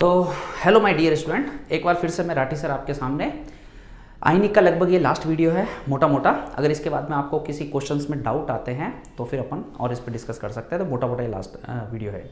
तो hello my dear student, एक बार फिर से मैं राठी सर आपके सामने। आइनिक का लगभग ये लास्ट वीडियो है मोटा मोटा। अगर इसके बाद में आपको किसी क्वेश्चंस में डाउट आते हैं तो फिर अपन और इस पर डिस्कस कर सकते हैं। तो मोटा मोटा ये लास्ट वीडियो है।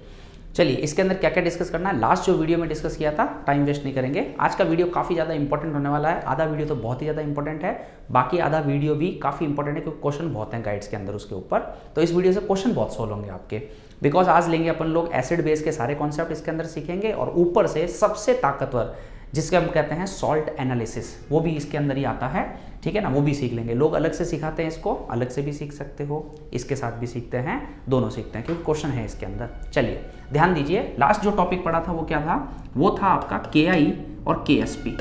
चलिए, इसके अंदर क्या क्या डिस्कस करना है, लास्ट जो वीडियो में डिस्कस किया था, टाइम वेस्ट नहीं करेंगे। आज का वीडियो काफ़ी ज़्यादा इंपॉर्टेंट होने वाला है। आधा वीडियो तो बहुत ही ज़्यादा इंपॉर्टेंट है, बाकी आधा वीडियो भी काफ़ी इंपॉर्टेंट है क्योंकि क्वेश्चन बहुत हैं गाइड्स के अंदर उसके ऊपर। तो इस वीडियो से क्वेश्चन बहुत सोल्व होंगे आपके, बिकॉज आज लेंगे अपन लोग एसिड बेस के सारे कॉन्सेप्ट इसके अंदर सीखेंगे, और ऊपर से सबसे ताकतवर जिसके हम कहते हैं सॉल्ट एनालिसिस, वो भी इसके अंदर ही आता है। ठीक है ना, वो भी सीख लेंगे। लोग अलग से सिखाते हैं, इसको अलग से भी सीख सकते हो, इसके साथ भी सीखते हैं, दोनों सीखते हैं क्योंकि क्वेश्चन है इसके अंदर। चलिए ध्यान दीजिए, लास्ट जो टॉपिक पढ़ा था वो क्या था, वो था आपका KI और KSP।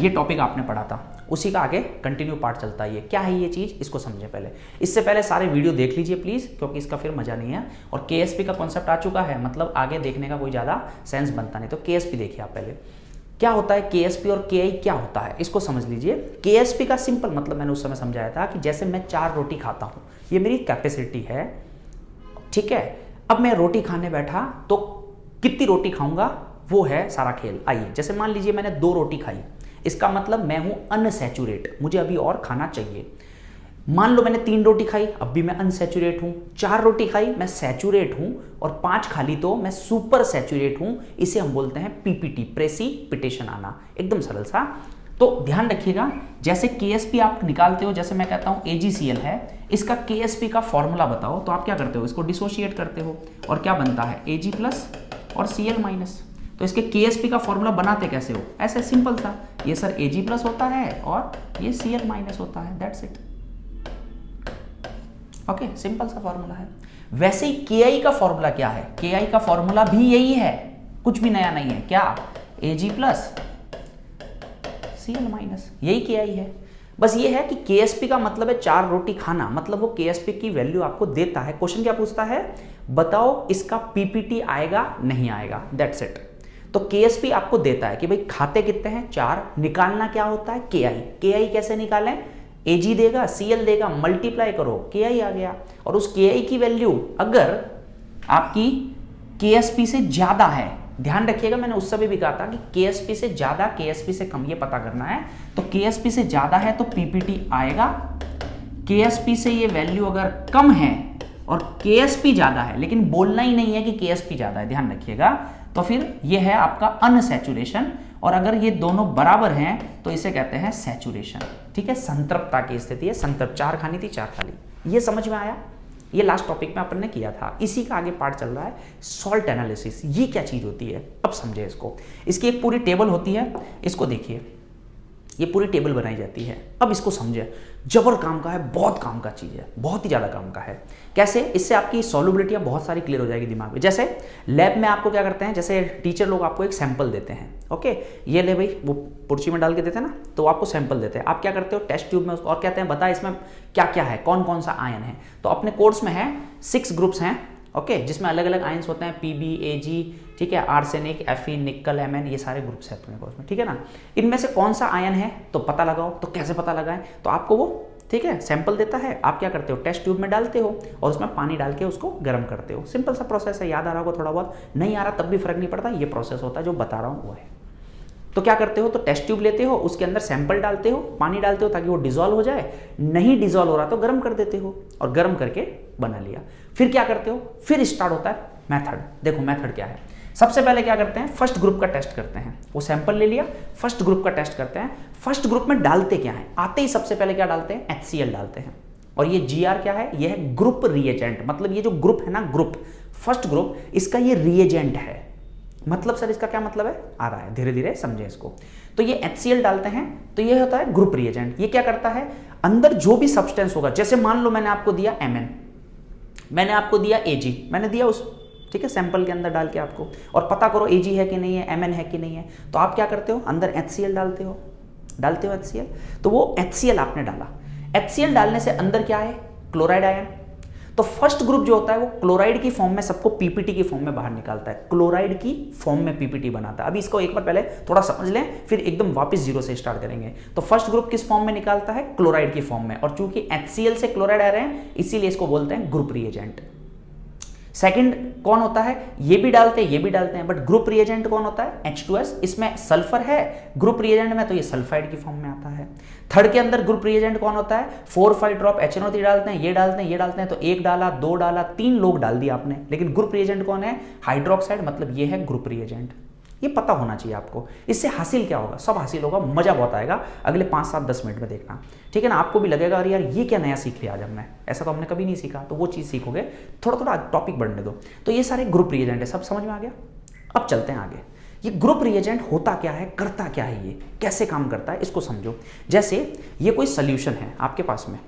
ये टॉपिक आपने पढ़ा था, उसी का आगे कंटिन्यू पार्ट चलता है। ये क्या है ये चीज़, इसको समझे पहले। इससे पहले सारे वीडियो देख लीजिए प्लीज़, क्योंकि इसका फिर मजा नहीं है। और KSP का कॉन्सेप्ट आ चुका है, मतलब आगे देखने का कोई ज़्यादा सेंस बनता नहीं। तो KSP देखिए आप पहले, क्या होता है KSP और KI क्या होता है, इसको समझ लीजिए। KSP का सिंपल मतलब मैंने उस समय समझाया था कि जैसे मैं 4 रोटी खाता हूँ, ये मेरी कैपेसिटी है। ठीक है, अब मैं रोटी खाने बैठा तो कितनी रोटी खाऊंगा वो है सारा खेल। आइए, जैसे मान लीजिए मैंने 2 रोटी खाई, इसका मतलब मैं हूं अनसैचुरेट, मुझे अभी और खाना चाहिए। मान लो मैंने 3 रोटी खाई, अब भी मैं अनसैचुरेट हूं। 4 रोटी खाई, मैं सैचुरेट हूं, और 5 खा ली तो मैं सुपर सैचुरेट हूं। इसे हम बोलते हैं PPT, प्रेसिपिटेशन आना। एकदम सरल सा। तो ध्यान रखिएगा, जैसे KSP आप निकालते हो, जैसे मैं कहता हूं AgCl है, इसका KSP का फॉर्मूला बताओ, तो आप क्या करते हो, इसको डिसोशिएट करते हो और क्या बनता है Ag प्लस और Cl-। तो इसके KSP का फॉर्मूला बनाते कैसे हो, ऐसे सिंपल सा, ये सर Ag प्लस होता है और ये Cl- होता है, दैट्स इट। ओके, सिंपल सा फॉर्मूला है। वैसे ही KI का फॉर्मूला क्या है, KI का फॉर्मूला भी यही है, कुछ भी नया नहीं है। क्या, Ag प्लस Cl-, यही KI है। बस ये है कि KSP का मतलब है 4 रोटी खाना, मतलब वो KSP की वैल्यू आपको देता है। क्वेश्चन क्या पूछता है, बताओ इसका PPT आएगा नहीं आएगा, दैट्स इट। तो KSP आपको देता है कि भाई खाते कितने हैं, 4। निकालना क्या होता है, KI कैसे निकालें, Ag देगा, Cl देगा, मल्टीप्लाई करो, KI आ गया। और उस KI की वैल्यू अगर आपकी KSP से ज्यादा है, ध्यान रखिएगा मैंने उस समय भी कहा था कि KSP से ज्यादा, KSP से कम, ये पता करना है। तो KSP से ज्यादा है तो PPT आएगा, KSP से ये वैल्यू अगर कम है और KSP ज्यादा है, लेकिन बोलना ही नहीं है कि KSP ज्यादा है, ध्यान रखिएगा, तो फिर ये है आपका अनसैचुरेशन। और अगर ये दोनों बराबर हैं तो इसे कहते हैं सैचुरेशन। ठीक है, संतृप्तता की स्थिति है, संतृप्त। 4 खानी थी, 4 खा ली। ये समझ में आया, ये लास्ट टॉपिक में अपन ने किया था। इसी का आगे पार्ट चल रहा है सॉल्ट एनालिसिस। ये क्या चीज होती है, अब समझे इसको। इसकी एक पूरी टेबल होती है, इसको देखिए, ये पूरी टेबल बनाई जाती है। अब इसको समझे, जबर काम का है, बहुत काम का चीज़ है, बहुत ही ज़्यादा काम का है। कैसे, इससे आपकी सॉल्युबिलिटियाँ बहुत सारी क्लियर हो जाएगी दिमाग में। जैसे लैब में आपको क्या करते हैं, जैसे टीचर लोग आपको एक सैंपल देते हैं। ओके, ये ले भाई, वो पुर्ची में डाल के देते हैं ना, तो आपको सैंपल देते हैं। आप क्या करते हो, टेस्ट ट्यूब में उसको, और कहते हैं बता इसमें क्या क्या है, कौन कौन सा आयन है। तो अपने कोर्स में है 6 ग्रुप्स हैं, ओके, जिसमें अलग अलग आयन्स होते हैं, Pb, Ag, ठीक है, आर्सेनिक, Fe, निकल, Mn, ये सारे ग्रुप्स हैं अपने कोर्स में। ठीक है ना, इनमें से कौन सा आयन है तो पता लगाओ। तो कैसे पता लगाएं, तो आपको वो, ठीक है, सैंपल देता है, आप क्या करते हो, टेस्ट ट्यूब में डालते हो और उसमें पानी डाल के उसको गर्म करते हो। सिंपल सा प्रोसेस है, याद आ रहा होगा थोड़ा बहुत, नहीं आ रहा तब भी फर्क नहीं पड़ता, ये प्रोसेस होता है जो बता रहा हूँ वो है। तो क्या करते हो, तो टेस्ट ट्यूब लेते हो, उसके अंदर सैंपल डालते हो, पानी डालते हो ताकि वो डिजोल्व हो जाए। नहीं डिजोल्व हो रहा तो गर्म कर देते हो, और गर्म करके बना लिया। फिर क्या करते हो, फिर स्टार्ट होता है मेथड। देखो मेथड क्या है, सबसे पहले क्या करते हैं, फर्स्ट ग्रुप का टेस्ट करते हैं। वो सैंपल ले लिया, फर्स्ट ग्रुप का टेस्ट करते हैं। फर्स्ट ग्रुप में डालते क्या है, आते ही सबसे पहले क्या डालते हैं, HCl डालते हैं। और ये Gr क्या है, ये है ग्रुप रिएजेंट, मतलब ये जो ग्रुप है ना, ग्रुप, फर्स्ट ग्रुप, इसका ये रिएजेंट है। मतलब सर इसका क्या मतलब है, आ रहा है, धीरे धीरे समझे इसको। तो ये HCl डालते हैं, तो ये होता है ग्रुप रिएजेंट। ये क्या करता है, अंदर जो भी सब्सटेंस होगा, जैसे मान लो मैंने आपको दिया Mn, मैंने आपको दिया Ag, मैंने दिया उस, ठीक है, सैंपल के अंदर डाल के आपको, और पता करो Ag है कि नहीं है, Mn है कि नहीं है। तो आप क्या करते हो, अंदर HCl डालते हो HCl। तो वो HCl आपने डाला, HCl डालने से अंदर क्या है, क्लोराइड आयन। तो फर्स्ट ग्रुप जो होता है वो क्लोराइड की फॉर्म में सबको PPT की फॉर्म में बाहर निकालता है, क्लोराइड की फॉर्म में PPT बनाता है। अभी इसको एक बार पहले थोड़ा समझ लें, फिर एकदम वापस जीरो से स्टार्ट करेंगे। तो फर्स्ट ग्रुप किस फॉर्म में निकालता है, क्लोराइड की फॉर्म में, और चूंकि HCl से क्लोराइड आ रहे हैं इसीलिए इसको बोलते हैं ग्रुप रिएजेंट। सेकंड कौन होता है, ये भी डालते हैं ये भी डालते हैं, बट ग्रुप रिएजेंट कौन होता है, H2S, इसमें सल्फर है ग्रुप रिएजेंट में तो ये सल्फाइड की फॉर्म में आता है। थर्ड के अंदर ग्रुप रिएजेंट कौन होता है, 4,5 ड्रॉप HNO3 डालते हैं, ये डालते हैं ये डालते हैं, तो एक डाला, दो डाला, 3 लोग डाल दिया आपने, लेकिन ग्रुप रिएजेंट कौन है, हाइड्रोक्साइड, मतलब ये है ग्रुप रिएजेंट। ये पता होना चाहिए आपको। इससे हासिल क्या होगा, सब हासिल होगा, मजा बहुत आएगा, अगले 5, 7, 10 मिनट में देखना, ठीक है ना। आपको भी लगेगा अरे यार ये क्या नया सीख लिया आज हमने, ऐसा तो हमने कभी नहीं सीखा, तो वो चीज़ सीखोगे। थोड़ा थोड़ा टॉपिक बढ़ने दो। तो ये सारे ग्रुप रिएजेंट है, सब समझ में आ गया। अब चलते हैं आगे। ये ग्रुप रिएजेंट होता क्या है, करता क्या है, ये कैसे काम करता है, इसको समझो। जैसे ये कोई सोल्यूशन है आपके पास में,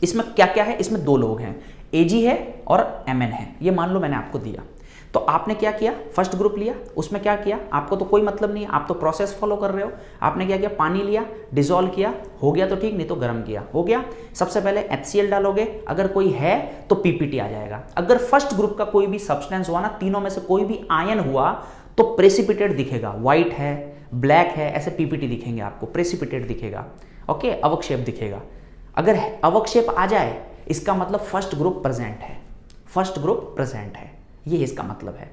इसमें क्या क्या है, इसमें 2 लोग हैं, Ag है और Mn है, ये मान लो मैंने आपको दिया। तो आपने क्या किया, फर्स्ट ग्रुप लिया, उसमें क्या किया, आपको तो कोई मतलब नहीं है, आप तो प्रोसेस फॉलो कर रहे हो। आपने क्या किया, पानी लिया, डिसॉल्व किया, हो गया तो ठीक, नहीं तो गर्म किया, हो गया। सबसे पहले HCl डालोगे, अगर कोई है तो PPT आ जाएगा। अगर फर्स्ट ग्रुप का कोई भी सब्सटेंस हुआ ना, तीनों में से कोई भी आयन हुआ तो प्रेसिपिटेट दिखेगा, व्हाइट है, ब्लैक है, ऐसे PPT दिखेंगे आपको, प्रेसिपिटेट दिखेगा, ओके, अवक्षेप दिखेगा। अगर अवक्षेप आ जाए इसका मतलब फर्स्ट ग्रुप प्रेजेंट है, फर्स्ट ग्रुप प्रेजेंट है, ये इसका मतलब है।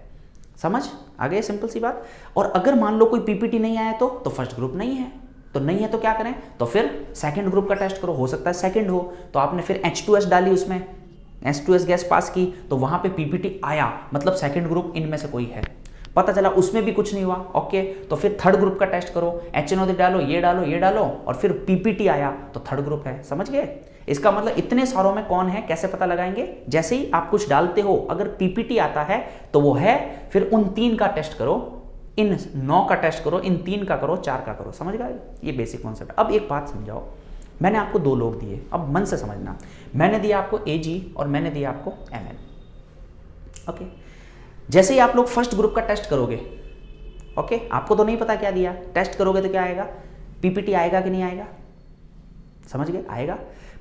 समझ आ गई, सिंपल सी बात। और अगर मान लो कोई PPT नहीं आया तो फर्स्ट ग्रुप नहीं है, तो नहीं है तो क्या करें, तो फिर सेकंड ग्रुप का टेस्ट करो, हो सकता है सेकंड हो, तो आपने फिर H2S डाली, उसमें H2S गैस पास की, तो वहां पे PPT आया, मतलब सेकंड ग्रुप इनमें से कोई है। पता चला उसमें भी कुछ नहीं हुआ, ओके, तो फिर थर्ड ग्रुप का टेस्ट करो, HNO3 डालो, ये डालो, ये डालो, और फिर PPT आया तो थर्ड ग्रुप है। समझ गए, इसका मतलब इतने सारों में कौन है कैसे पता लगाएंगे, जैसे ही आप कुछ डालते हो अगर PPT आता है तो वो है, फिर उन 3 का टेस्ट करो, इन 9 का टेस्ट करो, इन 3 का करो, 4 का करो। समझ गए, ये बेसिक कॉन्सेप्ट। अब एक बात समझाओ, मैंने आपको 2 लोग दिए, अब मन से समझना, मैंने दिया आपको Ag और मैंने दिया आपको Mn, ओके। जैसे ही आप लोग फर्स्ट ग्रुप का टेस्ट करोगे, ओके, आपको तो नहीं पता क्या दिया, टेस्ट करोगे तो क्या आएगा, PPT आएगा कि नहीं आएगा, समझ गए, आएगा।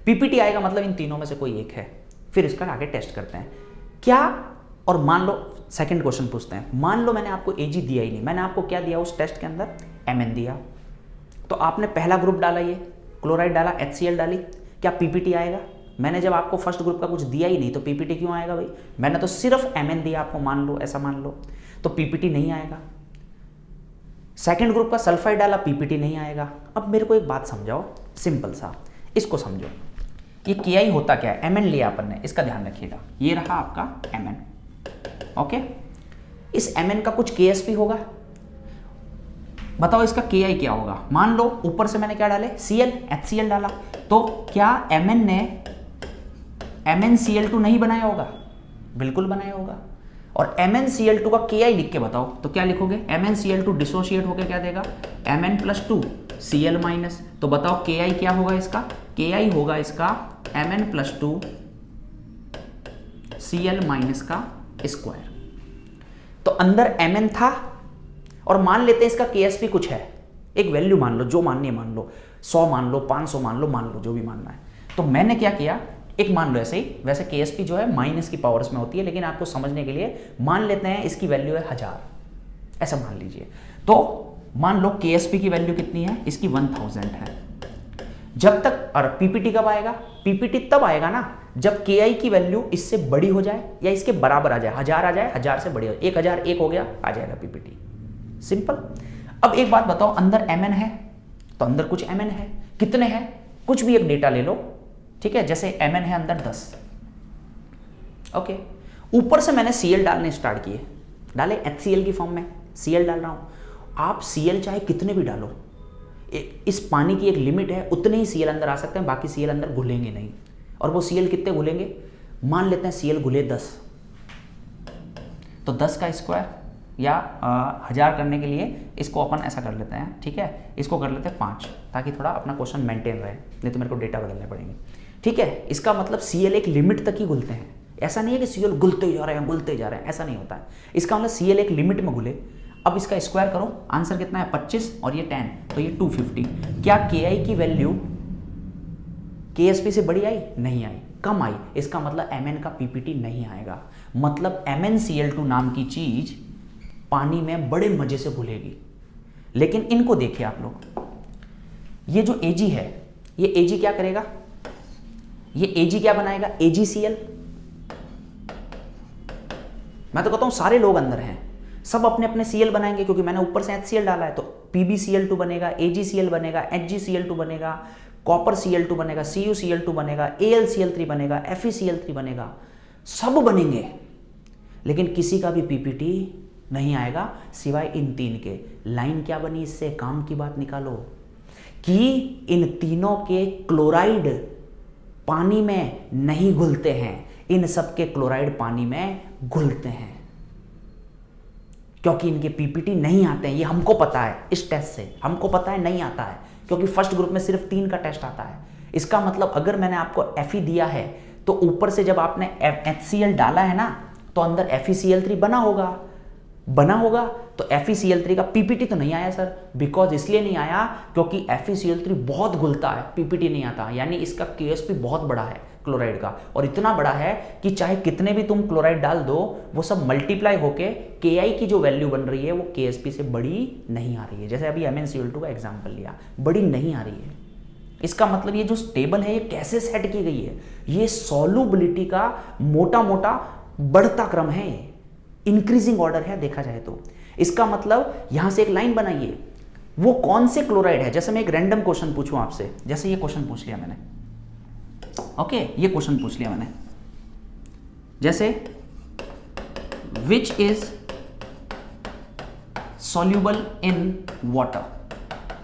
PPT आएगा मतलब इन तीनों में से कोई एक है, फिर इसका आगे टेस्ट करते हैं क्या। और मान लो सेकंड क्वेश्चन पूछते हैं, मान लो मैंने आपको Ag दिया ही नहीं, मैंने आपको क्या दिया उस टेस्ट के अंदर, Mn दिया, तो आपने पहला ग्रुप डाला, ये क्लोराइड डाला, HCl डाली, क्या PPT आएगा। मैंने जब आपको फर्स्ट ग्रुप का कुछ दिया ही नहीं तो PPT क्यों आएगा भाई, मैंने तो सिर्फ Mn दिया आपको, मान लो ऐसा मान लो, तो PPT नहीं आएगा। सेकंड ग्रुप का सल्फाइड डाला, PPT नहीं आएगा। अब मेरे को एक बात समझाओ, सिंपल सा, इसको समझो, ये Ki होता क्या है, Mn लिया अपन ने, इसका ध्यान रखिएगा, ये रहा आपका Mn, ओके। इस Mn का कुछ Ksp होगा, बताओ इसका Ki क्या होगा। मान लो ऊपर से मैंने क्या डाले, Cl, HCl डाला, तो क्या Mn ने MnCl2 नहीं बनाया होगा, बिल्कुल बनाया होगा। और MnCl2 का Ki लिख के बताओ तो क्या लिखोगे, MnCl2 डिसोशिएट होकर क्या देगा, Mn+2 Cl-, तो बताओ Ki क्या होगा इसका, Ki होगा इसका Mn+2 Cl- का स्क्वायर। तो अंदर Mn था, और मान लेते हैं इसका Ksp कुछ है, एक वैल्यू मान लो, जो माननी है मान लो, 100 मान लो, 500 मान लो, जो भी मानना है। तो मैंने क्या किया, एक मान लो ऐसे ही, वैसे Ksp जो है माइनस की पावर्स में होती है, लेकिन आपको समझने के लिए मान लेते हैं इसकी वैल्यू है 1000, ऐसा मान लीजिए। तो मान लो Ksp की वैल्यू कितनी है, इसकी 1000 है। जब तक, और PPT कब आएगा, PPT तब आएगा ना जब Ki की वैल्यू इससे बड़ी हो जाए या इसके बराबर आ जाए, 1000 आ जाए, 1000 से बड़ी हो, 1001 हो गया, आ जाएगा PPT, सिंपल। अब एक बात बताओ, अंदर Mn है तो अंदर कुछ Mn है, कितने हैं, कुछ भी एक डेटा ले लो, ठीक है, जैसे Mn है अंदर 10, ओके। ऊपर से मैंने Cl डालने स्टार्ट किए, डाले HCl की फॉर्म में, Cl डाल रहा हूं। आप Cl चाहे कितने भी डालो, इस पानी की एक लिमिट है, उतने ही Cl अंदर आ सकते हैं, बाकी Cl अंदर घुलेंगे नहीं। और वो Cl कितने घुलेंगे, मान लेते हैं Cl घुले 10, तो 10 का स्क्वायर या 1000 करने के लिए इसको अपन ऐसा कर लेते हैं, ठीक है, इसको कर लेते हैं 5, ताकि थोड़ा अपना क्वेश्चन मेंटेन रहे, नहीं तो मेरे को डेटा बदलने पड़ेंगे, ठीक है। इसका मतलब Cl एक लिमिट तक ही घुलते हैं, ऐसा नहीं है कि Cl घुलते जा रहे हैं, ऐसा नहीं होता है। इसका मतलब Cl एक लिमिट में घुले। अब इसका स्क्वायर करो, आंसर कितना है 25 और ये 10, तो ये 250। क्या Ki की वैल्यू Ksp से बड़ी आई, नहीं आई, कम आई, इसका मतलब Mn का PPT नहीं आएगा, मतलब MnCl2 नाम की चीज पानी में बड़े मजे से घुलेगी। लेकिन इनको देखिए आप लोग, ये जो Ag है, ये Ag क्या करेगा, ये Ag क्या बनाएगा, AgCl, मैं तो कहता हूँ सारे लोग अंदर हैं, सब अपने अपने Cl बनाएंगे, क्योंकि मैंने ऊपर से HCl डाला है, तो PbCl2 बनेगा, AgCl बनेगा, HgCl2 बनेगा, कॉपर Cl2 बनेगा, CuCl2 बनेगा, AlCl3 बनेगा, FeCl3 बनेगा, सब बनेंगे, लेकिन किसी का भी पीपीटी नहीं आएगा सिवाय इन 3 के। लाइन क्या बनी इससे? काम की बात निकालो कि इन तीनों के क्लोराइड पानी में नहीं घुलते हैं, इन सब के क्लोराइड पानी में घुलते हैं, क्योंकि इनके पीपीटी नहीं आते हैं। ये हमको पता है, इस टेस्ट से हमको पता है नहीं आता है, क्योंकि फर्स्ट ग्रुप में सिर्फ 3 का टेस्ट आता है। इसका मतलब अगर मैंने आपको Fe दिया है तो ऊपर से जब आपने HCl डाला है ना, तो अंदर FeCl3 बना होगा, तो FeCl3 का पीपीटी तो नहीं आया सर। बिकॉज इसलिए नहीं आया क्योंकि FeCl3 बहुत घुलता है, पीपीटी नहीं आता, यानी इसका KSP बहुत बड़ा है क्लोराइड का, और इतना बड़ा है कि चाहे कितने भी तुम क्लोराइड डाल दो, वो सब मल्टीप्लाई होके Ki की जो वैल्यू बन रही है वो KSP से बड़ी नहीं आ रही है। जैसे अभी MnCl2 का एग्जाम्पल लिया, बड़ी नहीं आ रही है। इसका मतलब ये जो टेबल है ये कैसे सेट की गई है, ये सॉल्युबिलिटी का मोटा मोटा बढ़ता क्रम है, इंक्रीजिंग ऑर्डर है देखा जाए तो। इसका मतलब यहां से एक लाइन बनाइए, वो कौन से क्लोराइड है। जैसे मैं एक रैंडम क्वेश्चन पूछूं आपसे, जैसे ये क्वेश्चन पूछ लिया मैंने, ओके, ये क्वेश्चन पूछ लिया मैंने, जैसे which is soluble in water,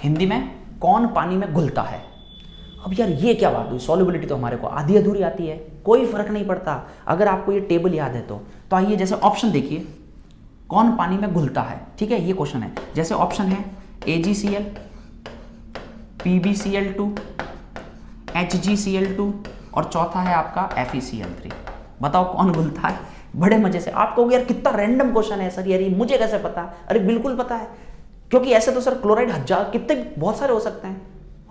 Hindi में कौन पानी में घुलता है। अब यार ये क्या बात हुई, सॉल्युबिलिटी तो हमारे को आधी अधूरी आती है, कोई फर्क नहीं पड़ता अगर आपको ये टेबल याद है तो आइए जैसे ऑप्शन देखिए, कौन पानी में घुलता है, ठीक है, ये क्वेश्चन है। जैसे ऑप्शन है AgCl, PbCl2, HgCl2 और चौथा है आपका FeCl3। बताओ कौन घुलता है। बड़े मजे से आप कहोगे यार कितना रैंडम क्वेश्चन है सर, यार ये मुझे कैसे पता। अरे बिल्कुल पता है, क्योंकि ऐसे तो सर क्लोराइड हजार कितने बहुत सारे हो सकते हैं,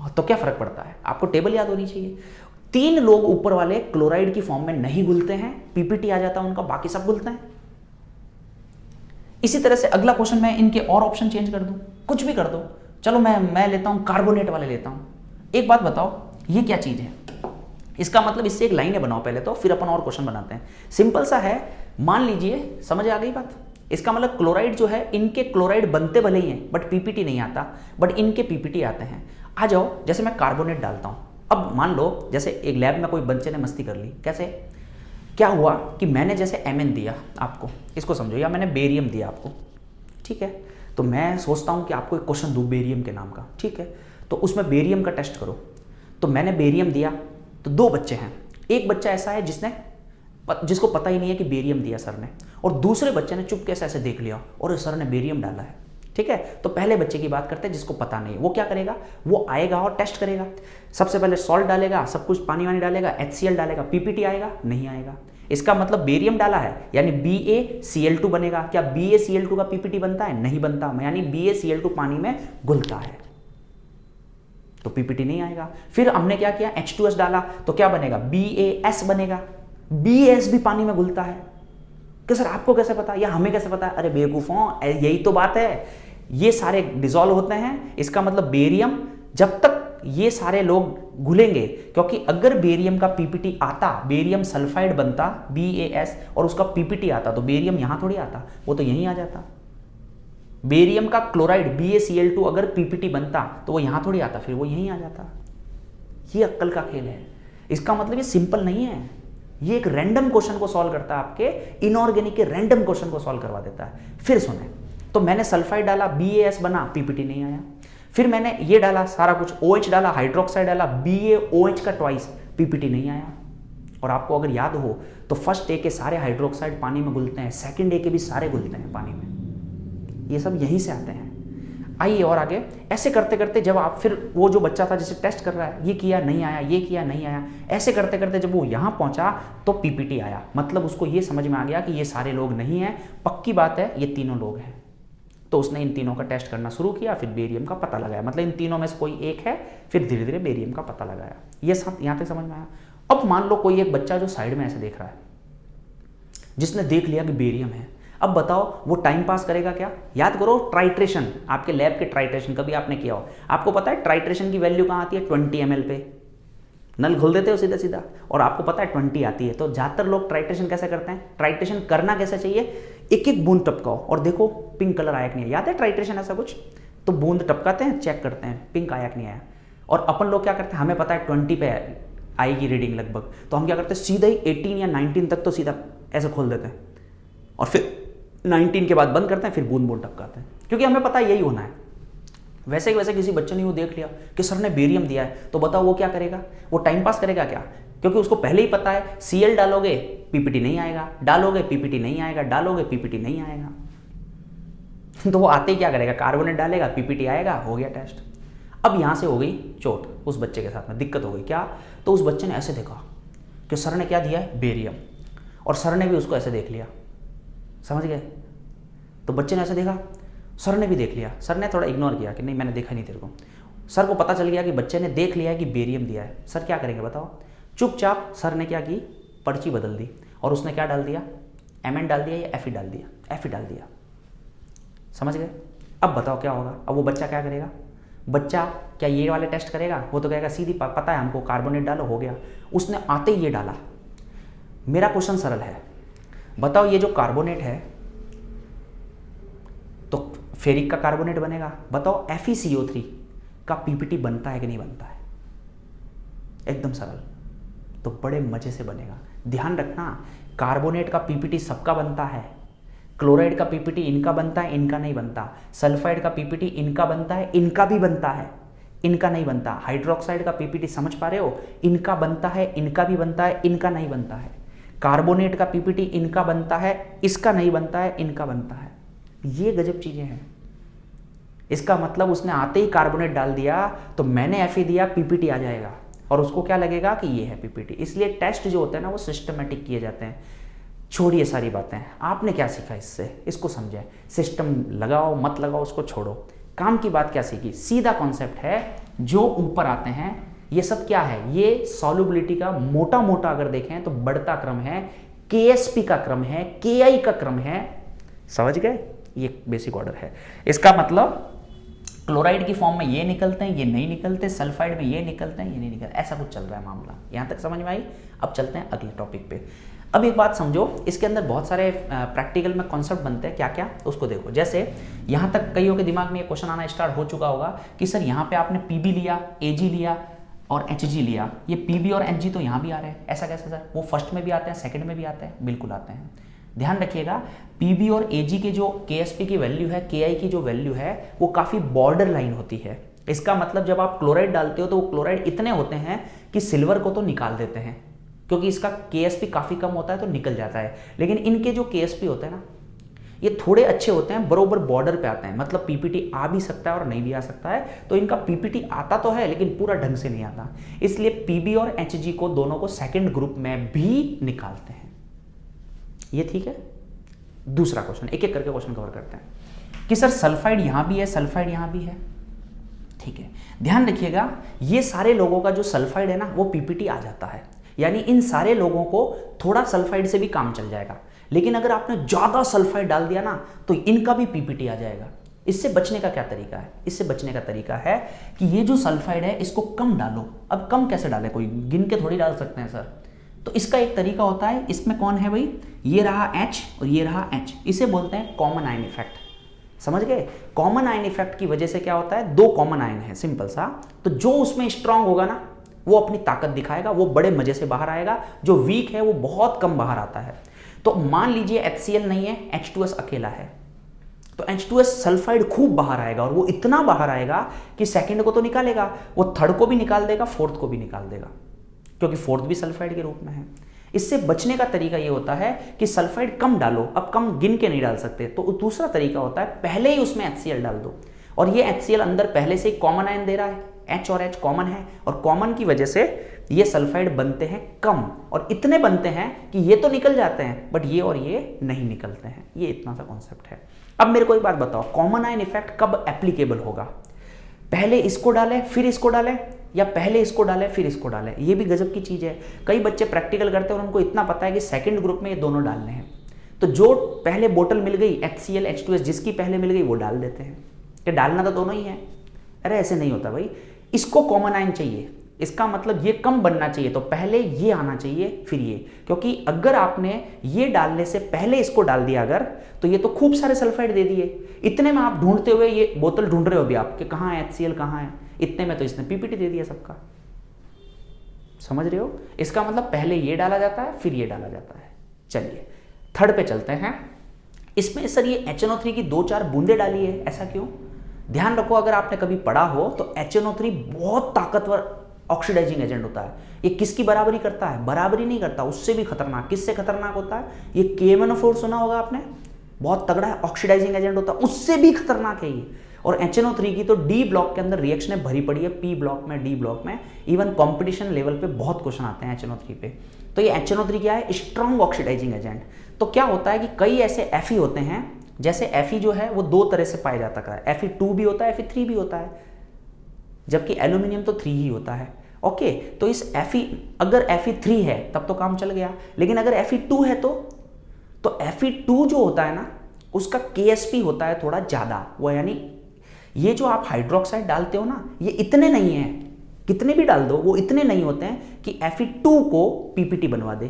तो क्या फर्क पड़ता है, आपको टेबल याद होनी चाहिए। 3 लोग ऊपर वाले क्लोराइड की फॉर्म में नहीं घुलते हैं, पीपीटी आ जाता है उनका, बाकी सब घुलते हैं। इसी तरह से अगला क्वेश्चन मैं इनके और ऑप्शन चेंज कर दूं, कुछ भी कर दो, चलो मैं लेता हूं कार्बोनेट वाले लेता हूं। एक बात बताओ ये क्या चीज है, इसका मतलब इससे एक लाइनें बनाओ पहले तो, फिर अपन और क्वेश्चन बनाते हैं। सिंपल सा है, मान लीजिए, समझ आ गई बात। इसका मतलब क्लोराइड जो है, इनके क्लोराइड बनते भले ही हैं बट पीपीटी नहीं आता, बट इनके पीपीटी आते हैं। आ जाओ, जैसे मैं कार्बोनेट डालता हूं, अब मान लो जैसे एक लैब में कोई बच्चे ने मस्ती कर ली, कैसे, क्या हुआ कि मैंने जैसे Mn दिया आपको, इसको समझो, या मैंने बेरियम दिया आपको, ठीक है, तो मैं सोचता हूं कि आपको एक क्वेश्चन दूं बेरियम के नाम का, ठीक है, तो उसमें बेरियम का टेस्ट करो। तो मैंने बेरियम दिया, तो 2 बच्चे हैं, एक बच्चा ऐसा है जिसको पता ही नहीं है कि बेरियम दिया सर ने, और दूसरे बच्चे ने चुपके से ऐसे देख लिया और सर ने बेरियम डाला है, ठीक है। तो पहले बच्चे की बात करते हैं जिसको पता नहीं है, वो क्या करेगा, वो आएगा और टेस्ट करेगा। सबसे पहले सॉल्ट डालेगा, सब कुछ पानी वानी डालेगा, HCl डालेगा, पीपीटी आएगा नहीं आएगा। इसका मतलब बेरियम डाला है यानी BaCl2 बनेगा। क्या BaCl2 का पीपीटी बनता है? नहीं बनता, यानी BaCl2 पानी में घुलता है तो पीपीटी नहीं आएगा। फिर हमने क्या किया, H2S डाला, तो क्या बनेगा, BaS बनेगा। BaS भी पानी में घुलता है। कि सर आपको कैसे पता या हमें कैसे पता? अरे बेवकूफों, यही तो बात है, ये सारे डिसॉल्व होते हैं। इसका मतलब बेरियम, जब तक ये सारे लोग घुलेंगे, क्योंकि अगर बेरियम का पीपीटी आता, बेरियम सल्फाइड बनता BaS और उसका पीपीटी आता, तो बेरियम यहां थोड़ी आता, वो तो यहीं आ जाता। बेरियम का क्लोराइड BaCl2 अगर पीपीटी बनता तो वो यहां थोड़ी आता, फिर वो यहीं आ जाता। ये अक्ल का खेल है। इसका मतलब ये सिंपल नहीं है, ये एक रैंडम क्वेश्चन को सॉल्व करता है, आपके इनऑर्गेनिक के रैंडम क्वेश्चन को सॉल्व करवा देता है। फिर सुने, तो मैंने सल्फाइड डाला, BaS बना, पीपीटी नहीं आया। फिर मैंने ये डाला, सारा कुछ OH डाला, हाइड्रोक्साइड डाला, BaOH का ट्वाइस, पीपीटी नहीं आया। और आपको अगर याद हो तो फर्स्ट A के सारे हाइड्रोक्साइड पानी में घुलते हैं, सेकंड A के भी सारे घुलते हैं पानी में, ये सब यहीं से आते हैं। आइए और आगे, ऐसे करते करते जब आप, फिर वो जो बच्चा था जिसे टेस्ट कर रहा है, ये किया नहीं आया, ये किया नहीं आया, ऐसे करते करते जब वो यहाँ पहुंचा तो पीपीटी आया। मतलब उसको ये समझ में आ गया कि ये सारे लोग नहीं हैं, पक्की बात है ये तीनों लोग हैं। तो उसने इन तीनों का टेस्ट करना शुरू किया, फिर बेरियम का पता लगाया, मतलब इन तीनों में से कोई एक है, फिर धीरे धीरे बेरियम का पता लगाया। ये सब यहाँ तक समझ में आया। अब मान लो कोई एक बच्चा जो साइड में ऐसे देख रहा है, जिसने देख लिया कि बेरियम है, अब बताओ वो टाइम पास करेगा क्या? याद करो ट्राइट्रेशन, आपके लैब के ट्राइट्रेशन कभी आपने किया हो, आपको पता है ट्राइट्रेशन की वैल्यू कहाँ आती है? 20 ml पे। नल खोल देते हो सीधा सीधा, और आपको पता है 20 आती है। तो ज़्यादातर लोग ट्राइट्रेशन कैसे करते हैं, ट्राइट्रेशन करना कैसे चाहिए, एक एक बूंद टपकाओ और देखो पिंक कलर आया कि नहीं। याद है ट्राइट्रेशन ऐसा कुछ, तो बूंद टपकाते हैं, चेक करते हैं पिंक आया कि नहीं आया। और अपन लोग क्या करते हैं, हमें पता है 20 पे आएगी रीडिंग लगभग, तो हम क्या करते हैं सीधा ही 18 या 19 तक तो सीधा ऐसे खोल देते हैं और फिर 19 के बाद बंद करते हैं, फिर बूंद बूंद टपकाते हैं, क्योंकि हमें पता है यही होना है। वैसे किसी बच्चे ने वो देख लिया कि सर ने बेरियम दिया है, तो बताओ वो क्या करेगा, वो टाइम पास करेगा क्या, क्योंकि उसको पहले ही पता है Cl डालोगे पीपीटी नहीं आएगा, डालोगे पीपीटी नहीं आएगा, डालोगे पीपीटी नहीं आएगा। तो वो आते ही क्या करेगा, कार्बोनेट डालेगा, पीपीटी आएगा, हो गया टेस्ट। अब यहां से हो गई चोट, उस बच्चे के साथ में दिक्कत हो गई क्या, तो उस बच्चे ने ऐसे देखा कि सर ने क्या दिया है, बेरियम, और सर ने भी उसको ऐसे देख लिया, समझ गए। तो बच्चे ने ऐसे देखा, सर ने भी देख लिया, सर ने थोड़ा इग्नोर किया कि नहीं मैंने देखा नहीं तेरे को। सर को पता चल गया कि बच्चे ने देख लिया है कि बेरियम दिया है। सर क्या करेंगे बताओ, चुपचाप सर ने क्या की, पर्ची बदल दी और उसने क्या डाल दिया, Mn डाल दिया या Fe डाल दिया, Fe डाल दिया, समझ गए। अब बताओ क्या होगा, अब वो बच्चा क्या करेगा, बच्चा क्या ये वाले टेस्ट करेगा, वो तो कहेगा सीधी पता है हमको कार्बोनेट डालो, हो गया। उसने आते ही ये डाला। मेरा क्वेश्चन सरल है, बताओ ये जो कार्बोनेट है तो फेरिक का कार्बोनेट बनेगा, बताओ FeCO3 का पीपीटी बनता है कि नहीं बनता है, एकदम सरल, तो बड़े मजे से बनेगा। ध्यान रखना, कार्बोनेट का पीपीटी सबका बनता है, क्लोराइड का पीपीटी इनका बनता है, इनका नहीं बनता। सल्फाइड का पीपीटी इनका बनता है, इनका भी बनता है, इनका नहीं बनता। हाइड्रोक्साइड का पीपीटी समझ पा रहे हो, इनका बनता है, इनका भी बनता है, इनका नहीं बनता है। कार्बोनेट का पीपीटी इनका बनता है, इसका नहीं बनता है, इनका बनता है। ये गजब चीजें हैं। इसका मतलब उसने आते ही कार्बोनेट डाल दिया तो मैंने Fe दिया, पीपीटी आ जाएगा और उसको क्या लगेगा कि ये है पीपीटी। इसलिए टेस्ट जो होते हैं ना वो सिस्टमेटिक किए जाते हैं। छोड़िए सारी बातें, आपने क्या सीखा इससे, इसको समझें। सिस्टम लगाओ मत लगाओ उसको छोड़ो, काम की बात क्या सीखी, सीधा कॉन्सेप्ट है। जो ऊपर आते हैं ये सब क्या है, ये सॉल्युबिलिटी का मोटा मोटा अगर देखें तो बढ़ता क्रम है, KSP का क्रम है, KI का क्रम है, समझ गए। ये बेसिक ऑर्डर है। इसका मतलब क्लोराइड की फॉर्म में ये निकलते हैं, ये नहीं निकलते, सल्फाइड में ये निकलते हैं, ये नहीं निकलते, ऐसा कुछ चल रहा है मामला। यहां तक समझ में आई। अब चलते हैं अगले टॉपिक पे। अब एक बात समझो, इसके अंदर बहुत सारे प्रैक्टिकल में कॉन्सेप्ट बनते हैं, क्या क्या उसको देखो। जैसे यहाँ तक कईयों के दिमाग में ये क्वेश्चन आना स्टार्ट हो चुका होगा कि सर यहाँ पे आपने PB लिया, AG लिया और HG लिया, ये PB और HG तो यहाँ भी आ रहे हैं, ऐसा कैसे सर, वो फर्स्ट में भी आते हैं, सेकंड में भी आते हैं, बिल्कुल आते हैं। ध्यान रखिएगा, PB और AG के जो KSP की वैल्यू है, KI की जो वैल्यू है वो काफ़ी बॉर्डर लाइन होती है। इसका मतलब जब आप क्लोराइड डालते हो तो वो क्लोराइड इतने होते हैं कि सिल्वर को तो निकाल देते हैं, क्योंकि इसका KSP काफ़ी कम होता है तो निकल जाता है। लेकिन इनके जो KSP होते हैं ना ये थोड़े अच्छे होते हैं, बरोबर बॉर्डर पे आते हैं, मतलब PPT आ भी सकता है और नहीं भी आ सकता है। तो इनका PPT आता तो है लेकिन पूरा ढंग से नहीं आता, इसलिए PB और HG को दोनों को सेकेंड ग्रुप में भी निकालते हैं। ये ठीक है। दूसरा क्वेश्चन, एक एक करके क्वेश्चन कवर करते हैं कि सर सल्फाइड यहां भी है, सल्फाइड यहां भी है, ठीक है। ध्यान रखिएगा, ये सारे लोगों का जो सल्फाइड है ना वो पीपीटी आ जाता है, यानी इन सारे लोगों को थोड़ा सल्फाइड से भी काम चल जाएगा। लेकिन अगर आपने ज्यादा सल्फाइड डाल दिया ना तो इनका भी पीपीटी आ जाएगा। इससे बचने का क्या तरीका है, इससे बचने का तरीका है कि ये जो सल्फाइड है इसको कम डालो। अब कम कैसे डाले, कोई गिन के थोड़ी डाल सकते हैं सर, तो इसका एक तरीका होता है। इसमें कौन है भाई, ये रहा H और ये रहा H, इसे बोलते हैं कॉमन आयन इफेक्ट, समझ गए। कॉमन आयन इफेक्ट की वजह से क्या होता है, दो कॉमन आयन है सिंपल सा, तो जो उसमें स्ट्रांग होगा ना वो अपनी ताकत दिखाएगा, वो बड़े मजे से बाहर आएगा, जो वीक है वो बहुत कम बाहर आता है। तो मान लीजिए HCl नहीं है, H2S अकेला है, तो H2S सल्फाइड खूब बाहर आएगा और वो इतना बाहर आएगा कि सेकंड को तो निकालेगा, वो थर्ड को भी निकाल देगा, फोर्थ को भी निकाल देगा, क्योंकि फोर्थ भी सल्फाइड के रूप में है। इससे बचने का तरीका ये होता है कि सल्फाइड कम डालो। अब कम गिन के नहीं डाल सकते, तो दूसरा तरीका होता है पहले ही उसमें HCl डाल दो, और ये HCl अंदर पहले से ही कॉमन आयन दे रहा है, H और H कॉमन है, और कॉमन की वजह से ये सल्फाइड बनते हैं कम, और इतने बनते हैं कि ये तो निकल जाते हैं बट ये और ये नहीं निकलते हैं। ये इतना सा कॉन्सेप्ट है। अब मेरे को एक बात बताओ, कॉमन आयन इफेक्ट कब एप्लीकेबल होगा, पहले इसको डालें फिर इसको डालें, या पहले इसको डालें फिर इसको डालें? ये भी गजब की चीज है। कई बच्चे प्रैक्टिकल करते हैं और उनको इतना पता है कि सेकंड ग्रुप में ये दोनों डालने हैं, तो जो पहले बोतल मिल गई HCl H2S जिसकी पहले मिल गई वो डाल देते हैं कि डालना तो दोनों ही है। अरे ऐसे नहीं होता भाई, इसको कॉमन आयन चाहिए, इसका मतलब ये कम बनना चाहिए, तो पहले ये आना चाहिए फिर ये, क्योंकि अगर आपने ये डालने से पहले इसको डाल दिया अगर, तो ये तो खूब सारे सल्फाइड दे दिए। इतने में आप ढूंढते हुए ये बोतल ढूंढ रहे हो अभी आप कि कहाँ है HCl कहाँ है, इतने में तो इसने पीपीटी दे दिया सबका। समझ रहे हो? इसका मतलब पहले ये डाला जाता है फिर ये डाला जाता है। चलिए थर्ड पे चलते हैं। इसमें सर ये HNO3 की 2-4 बूंदे डाली है, ऐसा क्यों? ध्यान रखो, अगर आपने कभी पढ़ा हो तो HNO3 बहुत ताकतवर ऑक्सीडाइजिंग एजेंट होता है। ये किसकी बराबरी करता है? बराबरी नहीं करता, उससे भी खतरनाक। किससे खतरनाक होता है? ये KMnO4 सुना होगा आपने, बहुत तगड़ा ऑक्सीडाइजिंग एजेंट होता है, उससे भी खतरनाक है ये। और HNO3 की तो D ब्लॉक के अंदर रिएक्शनें भरी पड़ी है, P ब्लॉक में, D ब्लॉक में, इवन कंपटीशन लेवल पे बहुत क्वेश्चन आते हैं HNO3 पे। तो ये HNO3 क्या है? Strong oxidising agent. तो क्या होता है कि कई ऐसे Fe होते हैं, जैसे Fe जो है वो 2 तरह से पाया जाता है, Fe2 भी होता है, Fe3 भी होता है, जबकि एल्यूमिनियम तो 3 ही होता है। ओके, तो इस अगर Fe3 है तब तो काम चल गया, लेकिन अगर Fe2 है तो Fe2 जो होता है ना, उसका KSP होता है थोड़ा ज़्यादा। वो यानी ये जो आप हाइड्रोक्साइड डालते हो ना, ये इतने नहीं है, कितने भी डाल दो वो इतने नहीं होते हैं कि Fe2 को PPT बनवा दे।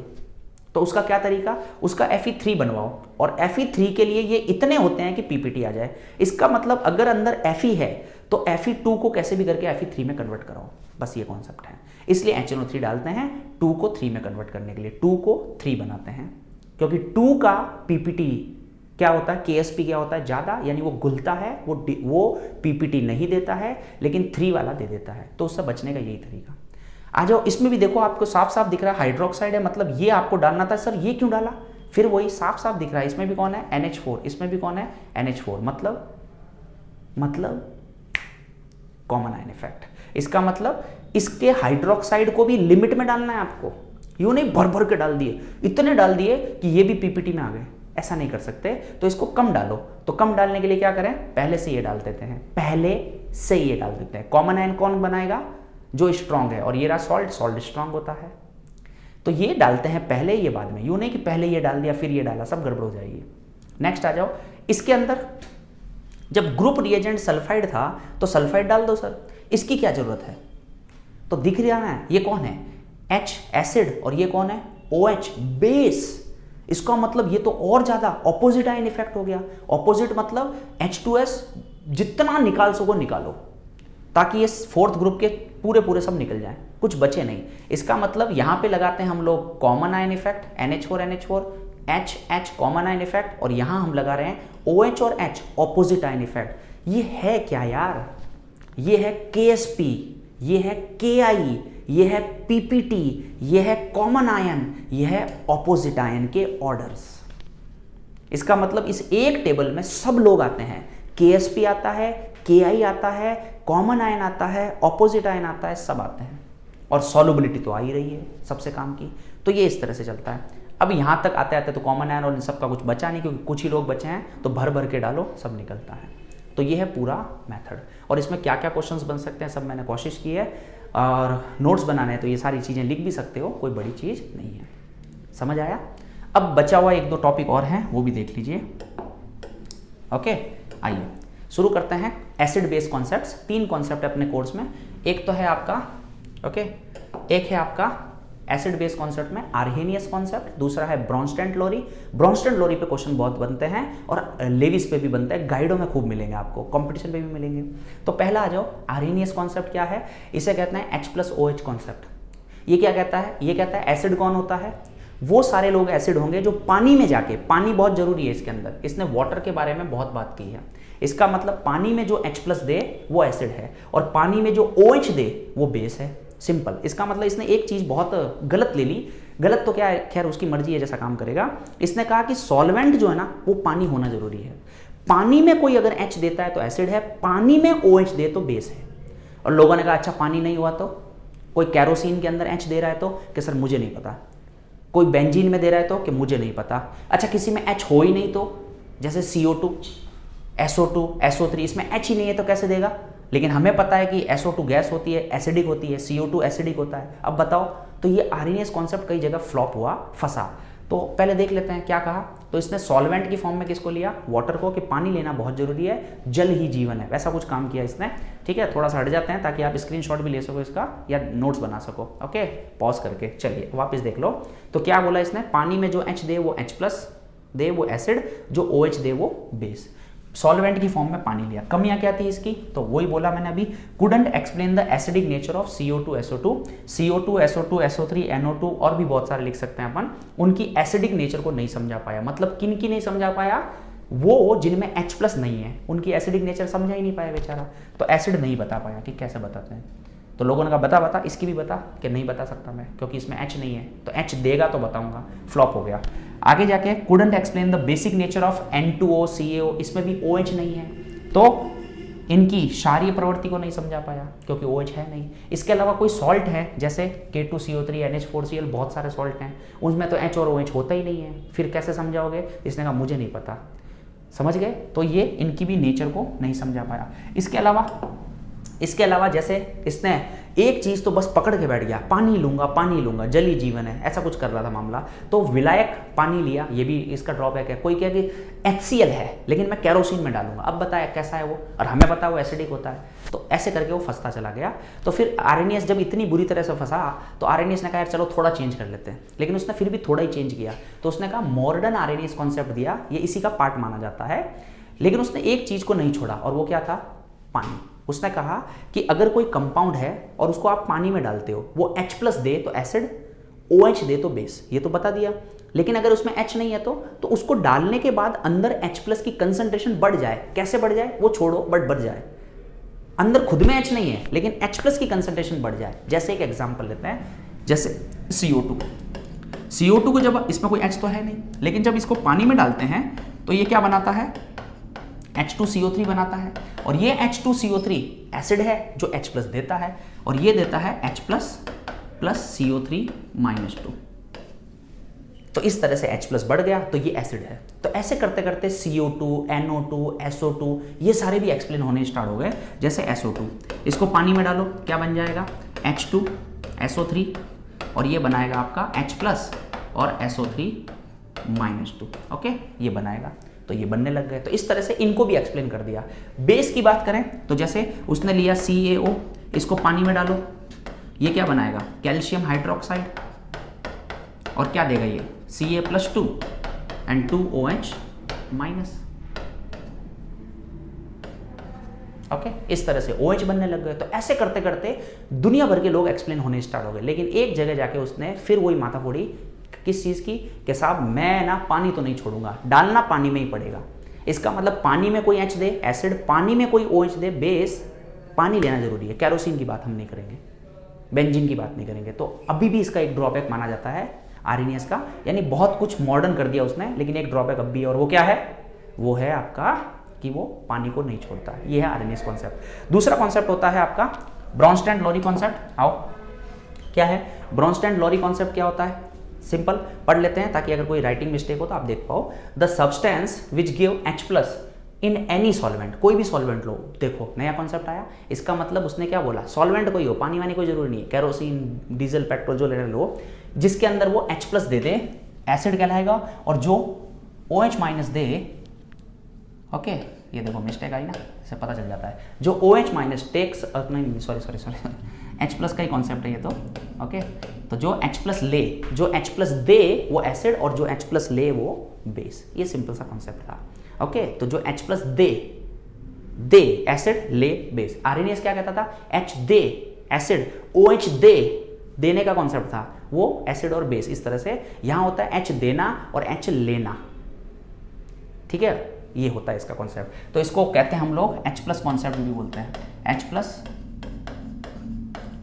तो उसका क्या तरीका? उसका Fe3 बनवाओ, और Fe3 के लिए ये इतने होते हैं कि PPT आ जाए। इसका मतलब अगर अंदर Fe है तो Fe2 को कैसे भी करके Fe3 में कन्वर्ट कराओ, बस ये कॉन्सेप्ट है। इसलिए HNO3 डालते हैं 2 को 3 में कन्वर्ट करने के लिए, 2 को 3 बनाते हैं, क्योंकि 2 का PPT क्या होता है, KSP क्या होता है? ज़्यादा, यानी वो घुलता है, वो PPT नहीं देता है, लेकिन 3 वाला दे देता है। तो उससे बचने का यही तरीका। आ जाओ, इसमें भी देखो आपको साफ साफ दिख रहा है हाइड्रोक्साइड है, मतलब ये आपको डालना था। सर ये क्यों डाला? फिर वही साफ साफ दिख रहा है, इसमें भी कौन है? NH4, इसमें भी कौन है? NH4, मतलब कॉमन आयन इफेक्ट। इसका मतलब इसके हाइड्रोक्साइड को भी लिमिट में डालना है आपको, यूं नहीं भर भर के डाल दिए, इतने डाल दिए कि ये भी PPT में आ गए, ऐसा नहीं कर सकते। तो इसको कम डालो। तो कम डालने के लिए क्या करें? पहले से ये डाल देते हैं, पहले से ये डाल देते हैं। कॉमन आयन कौन बनाएगा? जो स्ट्रांग है, और ये रहा सॉल्ट, सॉल्ट स्ट्रांग होता है। तो ये डालते हैं पहले, ये बाद में, यूं नहीं कि पहले ये डाल दिया फिर ये डाला, सब गड़बड़ हो जाएगी। नेक्स्ट आ जाओ, इसके अंदर जब ग्रुप रिएजेंट सल्फाइड था तो सल्फाइड डाल दो सर, इसकी क्या जरूरत है? तो दिख रहा है ये कौन है? H एसिड, और ये कौन है? OH base. इसका मतलब ये तो और ज्यादा ऑपोजिट आयन इफेक्ट हो गया। ऑपोजिट मतलब H2S जितना निकाल सको निकालो, ताकि ये 4th ग्रुप के पूरे सब निकल जाएं, कुछ बचे नहीं। इसका मतलब यहां पे लगाते हैं हम लोग common ion effect, NH4 H common ion effect, और यहां हम लगा रहे हैं OH और H ऑपोजिट आयन इफेक्ट। ये है क्या यार? ये है KSP, ये है KI, ये है PPT, ये है कॉमन आयन, ये है ऑपोजिट आयन के ऑर्डर्स। इसका मतलब इस एक टेबल में सब लोग आते हैं, KSP आता है, KI आता है, कॉमन आयन आता है, ऑपोजिट आयन आता है, सब आते हैं, और सॉल्युबिलिटी तो आ ही रही है सबसे काम की। तो ये इस तरह से चलता है। अब यहाँ तक आते आते तो कॉमन आयन और इन सब का कुछ बचा नहीं, क्योंकि कुछ ही लोग बचे हैं, तो भर भर के डालो, सब निकलता है। तो ये है पूरा मेथड, और इसमें क्या क्या क्वेश्चंस बन सकते हैं सब मैंने कोशिश की है, और नोट्स बनाने हैं तो ये सारी चीज़ें लिख भी सकते हो, कोई बड़ी चीज़ नहीं है। समझ आया? अब बचा हुआ 1-2 टॉपिक और हैं, वो भी देख लीजिए। ओके, आइए शुरू करते हैं। एसिड बेस कॉन्सेप्ट्स, 3 कॉन्सेप्ट है अपने कोर्स में। एक तो है आपका एक है आपका एसिड बेस कॉन्सेप्ट में आर्हेनियस कॉन्सेप्ट, दूसरा है ब्रॉन्स्टेड लोरी। ब्रॉन्स्टेड लोरी पे क्वेश्चन बहुत बनते हैं, और लेविस पे भी बनते हैं, गाइडों में खूब मिलेंगे आपको, कंपटीशन पे भी मिलेंगे। तो पहला आ जाओ, आर्हेनियस कॉन्सेप्ट क्या है? इसे कहते हैं H+OH कॉन्सेप्ट। ये क्या कहता है? ये कहता है एसिड कौन होता है? वो सारे लोग एसिड होंगे जो पानी में जाके, पानी बहुत जरूरी है इसके अंदर, इसने वाटर के बारे में बहुत बात की है। इसका मतलब पानी में जो H+ दे वो एसिड है, और पानी में जो OH दे वो बेस है। सिंपल। इसका मतलब इसने एक चीज बहुत गलत ले ली, गलत तो क्या है, खैर उसकी मर्जी है, जैसा काम करेगा। इसने कहा कि सॉल्वेंट जो है ना वो पानी होना जरूरी है। पानी में कोई अगर H देता है तो एसिड है, पानी में OH दे तो बेस है। और लोगों ने कहा अच्छा पानी नहीं हुआ तो? कोई कैरोसिन के अंदर H दे रहा है तो? कि सर मुझे नहीं पता। कोई बेंजीन में दे रहा है तो? कि मुझे नहीं पता। अच्छा किसी में H हो ही नहीं तो? जैसे CO2, SO2, SO3, इसमें H ही नहीं है तो कैसे देगा? लेकिन हमें पता है कि SO2 गैस होती है, एसिडिक होती है, CO2 एसिडिक होता है। अब बताओ, तो ये आर्हेनियस कॉन्सेप्ट कई जगह फ्लॉप हुआ, फंसा। तो पहले देख लेते हैं क्या कहा। तो इसने सॉल्वेंट की फॉर्म में किसको लिया, वाटर को, कि पानी लेना बहुत जरूरी है, जल ही जीवन है, वैसा कुछ काम किया इसने। ठीक है, थोड़ा सा हट जाते हैं ताकि आप स्क्रीनशॉट भी ले सको इसका या नोट्स बना सको। ओके, पॉज करके चलिए वापस देख लो। तो क्या बोला इसने, पानी में जो H दे वो H+ दे वो एसिड, जो OH दे वो बेस। सॉल्वेंट की फॉर्म में पानी लिया। कमियां क्या थी इसकी, तो वही बोला मैंने अभी, couldn't explain the acidic nature of CO2 SO2, CO2 SO2 SO3 NO2 और भी बहुत सारे लिख सकते हैं अपन, उनकी एसिडिक नेचर को नहीं समझा पाया। मतलब किन की नहीं समझा पाया, वो जिनमें H+ नहीं है उनकी एसिडिक नेचर समझा ही नहीं पाया बेचारा, तो एसिड नहीं बता पाया कि कैसे बताते हैं। तो लोगों ने कहा बता इसकी भी बता, कि नहीं बता सकता मैं क्योंकि इसमें H नहीं है, तो H देगा तो बताऊंगा, फ्लॉप हो गया। आगे जाके couldn't explain the basic nature of N2O CaO, इसमें भी OH नहीं है, तो इनकी क्षारीय प्रवृत्ति को नहीं समझा पाया क्योंकि OH है नहीं। इसके अलावा कोई सॉल्ट है जैसे K2CO3 NH4Cl, बहुत सारे सॉल्ट हैं, उनमें तो H और OH होता ही नहीं है, फिर कैसे समझाओगे। इसने कहा मुझे नहीं पता, समझ गए। तो ये इनकी भी नेचर को नहीं समझा पाया। इसके अलावा जैसे इसने एक चीज तो बस पकड़ के बैठ गया, पानी लूंगा जल ही जीवन है, ऐसा कुछ कर रहा था मामला। तो विलायक पानी लिया, ये भी इसका ड्रॉबैक है। कोई कहे कि HCl है लेकिन मैं केरोसिन में डालूंगा, अब बताया कैसा है वो, और हमें पता है वो एसिडिक होता है, तो ऐसे करके वो फंसता चला गया। तो फिर आरएनएस जब इतनी बुरी तरह से फंसा तो आरएनएस ने कहा यार चलो थोड़ा चेंज कर लेते हैं, लेकिन उसने फिर भी थोड़ा ही चेंज किया। तो उसने कहा मॉडर्न आरएनएस कॉन्सेप्ट दिया, ये इसी का पार्ट माना जाता है, लेकिन उसने एक चीज को नहीं छोड़ा, और वो क्या था, पानी। उसने कहा कि अगर कोई कंपाउंड है और उसको आप पानी में डालते हो, वो H+ दे तो एसिड, OH दे तो बेस, ये तो बता दिया। लेकिन अगर उसमें H नहीं है तो उसको डालने के बाद अंदर H+ की कंसंट्रेशन बढ़ जाए, कैसे बढ़ जाए वो छोड़ो, बट बढ़ जाए। अंदर खुद में H नहीं है लेकिन H+ की कंसंट्रेशन बढ़ जाए। जैसे एक एग्जांपल लेते हैं, जैसे CO2 को जब इसमें कोई H तो है नहीं, लेकिन जब इसको पानी में डालते हैं तो ये क्या बनाता है, H2CO3 बनाता है, और ये H2CO3 एसिड है जो H+ देता है, और ये देता है H+ प्लस CO3-2। तो इस तरह से H+ बढ़ गया तो ये एसिड है। तो ऐसे करते करते CO2, NO2, SO2 ये सारे भी एक्सप्लेन होने स्टार्ट हो गए। जैसे SO2, इसको पानी में डालो क्या बन जाएगा, H2 SO3, और ये बनाएगा आपका H+ और SO3-2। ओके, ये बनाएगा, तो ये बनने लग गए। तो इस तरह से इनको भी एक्सप्लेन कर दिया। बेस की बात करें तो जैसे उसने लिया CaO, इसको पानी में डालो, ये क्या बनाएगा, कैल्शियम हाइड्रोक्साइड, और क्या देगा ये Ca+2 and 2OH-। ओके, इस तरह से OH बनने लग गए। तो ऐसे करते करते दुनिया भर के लोग एक्सप्लेन होने स्टार्ट हो गए। लेकिन एक जगह जाके उसने फिर वही माथा फोड़ी, किस चीज़ की, कि साहब मैं ना पानी तो नहीं छोड़ूंगा, डालना पानी में ही पड़ेगा। इसका मतलब पानी में कोई H दे एसिड, पानी में कोई OH दे बेस, पानी लेना जरूरी है। कैरोसिन की बात हम नहीं करेंगे, बेंजीन की बात नहीं करेंगे। तो अभी भी इसका एक ड्रॉबैक माना जाता है आरएनएस का, यानी बहुत कुछ मॉडर्न कर दिया उसने, लेकिन एक ड्रॉबैक अब भी है, और वो क्या है, वो है आपका कि वो पानी को नहीं छोड़ता। ये है आरएनएस कॉन्सेप्ट। दूसरा कॉन्सेप्ट होता है आपका ब्रॉन्स्टैंड-लोरी कॉन्सेप्ट। आओ, क्या है ब्रॉन्स्टैंड-लोरी कॉन्सेप्ट, क्या होता है, सिंपल पढ़ लेते हैं ताकि अगर कोई राइटिंग मिस्टेक हो तो आप देख पाओ। The substance which give H+ in any solvent, कोई भी सॉल्वेंट लो, देखो नया कॉन्सेप्ट आया। इसका मतलब उसने क्या बोला, सॉल्वेंट कोई हो, पानी वानी कोई जरूरी नहीं है, कैरोसिन, डीजल, पेट्रोल जो लेना लो, जिसके अंदर वो H+ दे दे एसिड कहलाएगा, और जो OH- दे, ओके ये देखो मिस्टेक आई ना, इसे पता चल जाता है, जो OH- टेक्स, नहीं सॉरी H+ का ही कॉन्सेप्ट है ये तो। ओके, तो जो H+ ले, जो H+ दे वो एसिड, और जो H+ ले वो बेस। ये सिंपल सा कॉन्सेप्ट था। ओके, तो जो H+ दे एसिड, ले बेस। आरएनएस क्या कहता था, H दे एसिड, OH दे, देने का कॉन्सेप्ट था, वो एसिड और बेस। इस तरह से यहां होता है H देना और H लेना, ठीक है, ये होता है इसका कॉन्सेप्ट। तो इसको कहते हैं हम लोग H+ कॉन्सेप्ट भी बोलते हैं, H+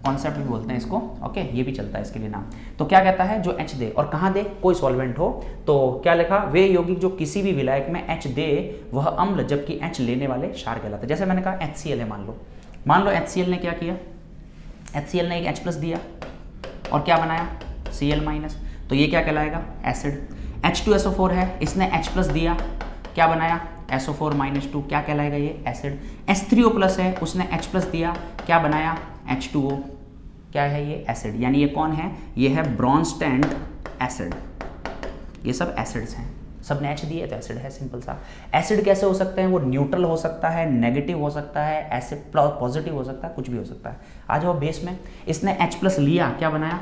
कॉन्सेप्ट भी बोलते हैं इसको। ओके, ये भी चलता है इसके लिए नाम। तो क्या कहता है, जो H दे, और कहाँ दे, कोई सॉल्वेंट हो, तो क्या लिखा, वे यौगिक जो किसी भी विलायक में H दे वह अम्ल, जबकि H लेने वाले क्षार कहलाते हैं। जैसे मैंने कहा HCl है, मान लो HCl ने क्या किया, HCl ने एक H+ दिया और क्या बनाया Cl-, तो ये क्या कहलाएगा, एसिड। H2SO4 है, इसने H+ दिया, क्या बनाया SO4-2, क्या कहलाएगा ये, एसिड। H3O+ है, उसने H+ दिया, क्या बनाया H2O, क्या है ये, एसिड। यानी ये कौन है, ये है ब्रॉन्स्टैंड एसिड, ये सब एसिड्स हैं, सब ने H दिए तो एसिड है, सिंपल सा। एसिड कैसे हो सकते हैं? वो न्यूट्रल हो सकता है, नेगेटिव हो सकता है, एसिड पॉजिटिव हो सकता है, कुछ भी हो सकता है। आ जाओ बेस में, इसने H प्लस लिया, क्या बनाया?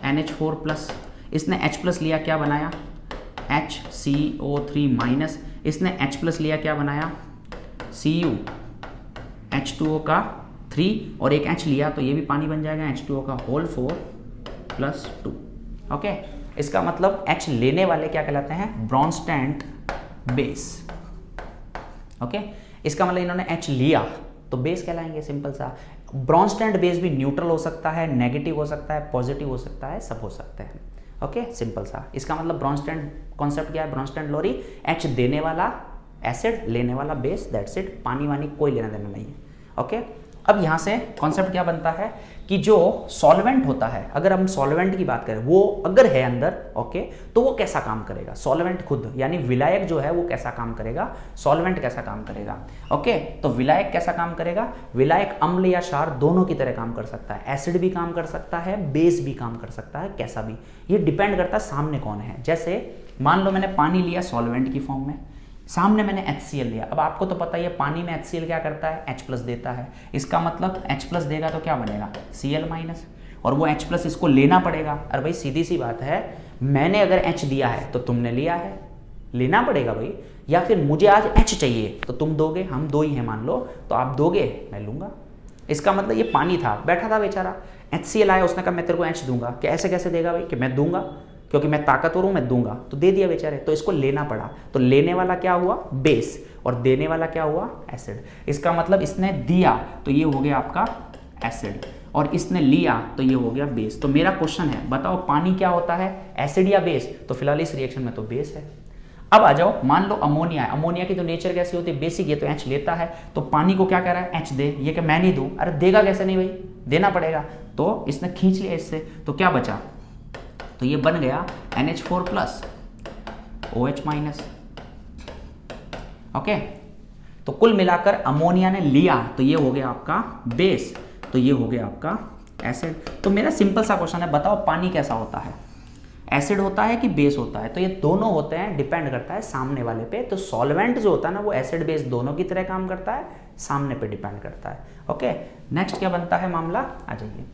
NH4 plus. इसने H प्लस लिया, क्या बनाया? HCO3 minus. इसने H प्लस लिया, क्या बनाया? Cu H2O का 3 और एक H लिया तो ये भी पानी बन जाएगा, H2O का होल 4 प्लस 2। ओके, इसका मतलब H लेने वाले क्या कहलाते हैं? ब्रॉन्स्टैंड बेस। ओके, इसका मतलब इन्होंने H लिया तो बेस कहलाएंगे, सिंपल सा। ब्रॉन्स्टैंड बेस भी न्यूट्रल हो सकता है, नेगेटिव हो सकता है, पॉजिटिव हो सकता है, सब हो सकते हैं। ओके, सिंपल सा। इसका मतलब ब्रॉन्स्टैंड कॉन्सेप्ट क्या है? ब्रॉन्स्टैंड लोरी, H देने वाला एसिड, लेने वाला बेस, दैट्स इट। पानी वानी कोई लेना देना नहीं है। ओके, अब यहाँ से कॉन्सेप्ट क्या बनता है कि जो सॉल्वेंट होता है, अगर हम सॉल्वेंट की बात करें, वो अगर है अंदर, ओके, तो वो कैसा काम करेगा? सॉल्वेंट खुद यानी विलायक जो है वो कैसा काम करेगा? सॉल्वेंट कैसा काम करेगा? ओके, तो विलायक कैसा काम करेगा? विलायक अम्ल या क्षार दोनों की तरह काम कर सकता है, एसिड भी काम कर सकता है, बेस भी काम कर सकता है, कैसा भी। ये डिपेंड करता है सामने कौन है। जैसे मान लो मैंने पानी लिया सॉल्वेंट की फॉर्म में, सामने मैंने HCl लिया। अब आपको तो पता ही है पानी में HCl क्या करता है? H प्लस देता है। इसका मतलब H प्लस देगा तो क्या बनेगा? Cl माइनस, और वो H प्लस इसको लेना पड़ेगा। अरे भाई सीधी सी बात है, मैंने अगर H दिया है तो तुमने लिया है, लेना पड़ेगा भाई। या फिर मुझे आज H चाहिए तो तुम दोगे, हम दो ही हैं मान लो, तो आप दोगे, मैं लूँगा। इसका मतलब ये पानी था, बैठा था बेचारा, HCl आया, उसने कहा मैं तेरे को H दूंगा। क्या ऐसे कैसे देगा भाई? कि मैं दूंगा, क्योंकि मैं ताकतवर हूं, मैं दूंगा, तो दे दिया बेचारे। तो इसको लेना पड़ा, तो लेने वाला क्या हुआ? बेस, और देने वाला क्या हुआ? एसिड। इसका मतलब इसने दिया तो ये हो गया आपका एसिड, और इसने लिया तो ये हो गया बेस। तो मेरा क्वेश्चन है, बताओ पानी क्या होता है? एसिड या बेस? तो फिलहाल इस रिएक्शन में तो बेस है। अब आ जाओ, मान लो अमोनिया है। अमोनिया की तो नेचर कैसी होती है? बेसिक। ये तो H लेता है, तो पानी को क्या कह रहा है? H दे। ये कि मैं नहीं दूं, अरे देगा कैसे नहीं भाई? देना पड़ेगा। तो इसने खींच लिया इससे, तो क्या बचा? तो ये बन गया NH4 plus OH minus. Okay, तो कुल मिलाकर अमोनिया ने लिया तो ये हो गया आपका बेस, तो ये हो गया आपका एसिड। तो मेरा सिंपल सा क्वेश्चन है, बताओ पानी कैसा होता है? एसिड होता है कि बेस होता है? तो ये दोनों होते हैं, डिपेंड करता है सामने वाले पे। तो सॉल्वेंट जो होता है ना, वो एसिड बेस दोनों की तरह काम करता है, सामने पे डिपेंड करता है। ओके, नेक्स्ट क्या बनता है मामला? आ जाइए,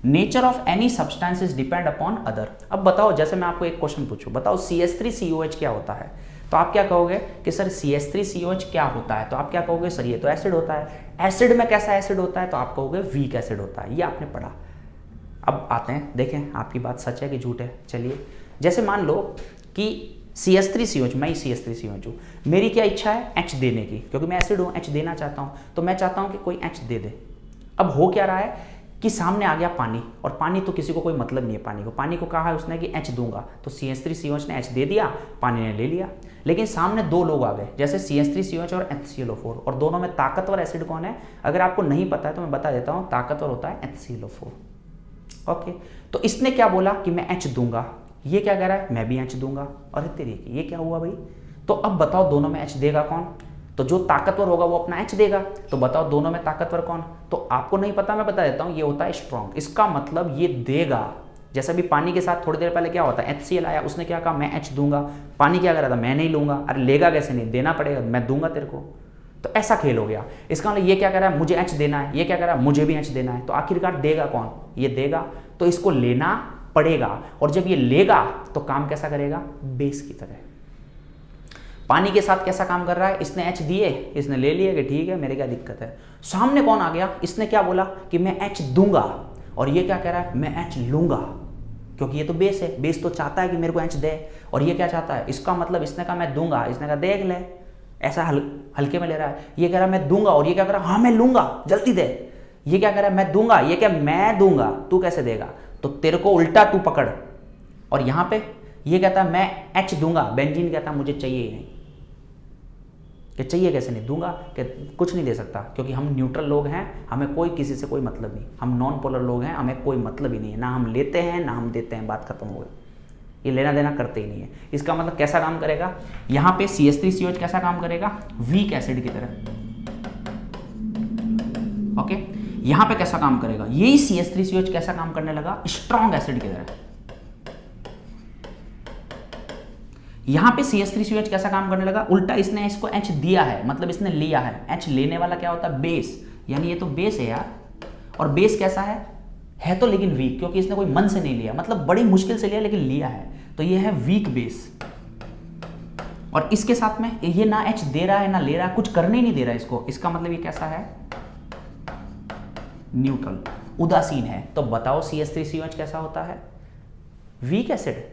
nature of any substance is depend upon other. अब बताओ, जैसे मैं आपको एक क्वेश्चन पूछूं, बताओ CH3COH क्या होता है? तो आप क्या कहोगे कि सर CH3COH क्या होता है? तो आप क्या कहोगे? सर ये तो एसिड होता है। एसिड में कैसा एसिड होता है? तो आप कहोगे वीक एसिड होता है। ये आपने पढ़ा। अब आते हैं, देखें आपकी बात सच है कि झूठ है। चलिए, जैसे मान लो कि CH3COH, मैं ही CH3COH हूँ, मेरी क्या इच्छा है? H देने की, क्योंकि मैं एसिड हूँ, H देना चाहता हूँ, तो मैं चाहता हूँ कि कोई H दे दे। अब हो क्या रहा है कि सामने आ गया पानी, और पानी तो किसी को कोई मतलब नहीं है पानी को कहा है उसने कि H दूंगा, तो CH3COH ने H दे दिया, पानी ने ले लिया। लेकिन सामने दो लोग आ गए, जैसे CH3COH और HClO4, और दोनों में ताकतवर एसिड कौन है? अगर आपको नहीं पता है तो मैं बता देता हूँ, ताकतवर होता है HClO4। ओके, तो इसने क्या बोला कि मैं H दूंगा, ये क्या कह रहा है? मैं भी H दूंगा। अरे तेरी, ये क्या हुआ भाई? तो अब बताओ दोनों में H देगा कौन? तो जो ताकतवर होगा वो अपना H देगा। तो बताओ दोनों में ताकतवर कौन? तो आपको नहीं पता, मैं बता देता हूं, ये होता है स्ट्रॉन्ग। इसका मतलब ये देगा। जैसे भी पानी के साथ थोड़ी देर पहले क्या होता है? HCl आया, उसने क्या कहा? मैं H दूंगा। पानी क्या कर रहा था? मैं नहीं लूंगा। अरे लेगा कैसे नहीं? देना पड़ेगा, मैं दूंगा तेरे को। तो ऐसा खेल हो गया। इसका मतलब ये क्या कह रहा है? मुझे H देना है, ये क्या कह रहा है? मुझे भी H देना है। तो आखिरकार देगा कौन? ये देगा, तो इसको लेना पड़ेगा। और जब ये लेगा तो काम कैसा करेगा? बेस की तरह। पानी के साथ कैसा काम कर रहा है? इसने H दिए, इसने ले लिए कि ठीक है मेरे क्या दिक्कत है। सामने कौन आ गया? इसने क्या बोला कि मैं H दूंगा, और ये क्या कह रहा है? मैं H लूंगा, क्योंकि ये तो बेस है। बेस तो चाहता है कि मेरे को H दे, और ये क्या चाहता है? इसका मतलब इसने कहा मैं दूंगा, इसने कहा देख ले, ऐसा हल्के में ले रहा है। ये कह रहा है मैं दूंगा, और ये क्या कर रहा है? हाँ मैं लूंगा, जल्दी दे। ये क्या कह रहा है? मैं दूंगा, ये क्या? मैं दूंगा, तू कैसे देगा? तो तेरे को उल्टा तू पकड़। और यहां पे ये कहता है मैं H दूंगा, बेंजीन कहता है मुझे चाहिए ही नहीं। कि चाहिए कैसे नहीं? दूंगा, कि कुछ नहीं दे सकता, क्योंकि हम न्यूट्रल लोग हैं, हमें कोई किसी से कोई मतलब नहीं। हम नॉन पोलर लोग हैं, हमें कोई मतलब ही नहीं है, ना हम लेते हैं ना हम देते हैं, बात खत्म हो गई। ये लेना देना करते ही नहीं है। इसका मतलब कैसा काम करेगा? यहाँ पे CH3COH कैसा काम करेगा? वीक एसिड की तरह। ओके, यहाँ पे कैसा काम करेगा? यही CH3COH कैसा काम करने लगा? स्ट्रॉन्ग एसिड की तरह। यहां पे CH3COH कैसा काम करने लगा, उल्टा इसने इसको H दिया है, मतलब इसने लिया है। H लेने वाला क्या होता है, बेस, यानी ये तो बेस है यार। और बेस कैसा है तो लेकिन वीक, क्योंकि इसने कोई मन से नहीं लिया, मतलब बड़ी मुश्किल से लिया लेकिन लिया है, तो ये है वीक बेस। और इसके साथ में ये ना H दे रहा है ना ले रहा है, कुछ करने ही नहीं दे रहा है इसको, इसका मतलब ये कैसा है, न्यूट्रल, उदासीन है। तो बताओ CH3COH कैसा होता है, weak acid,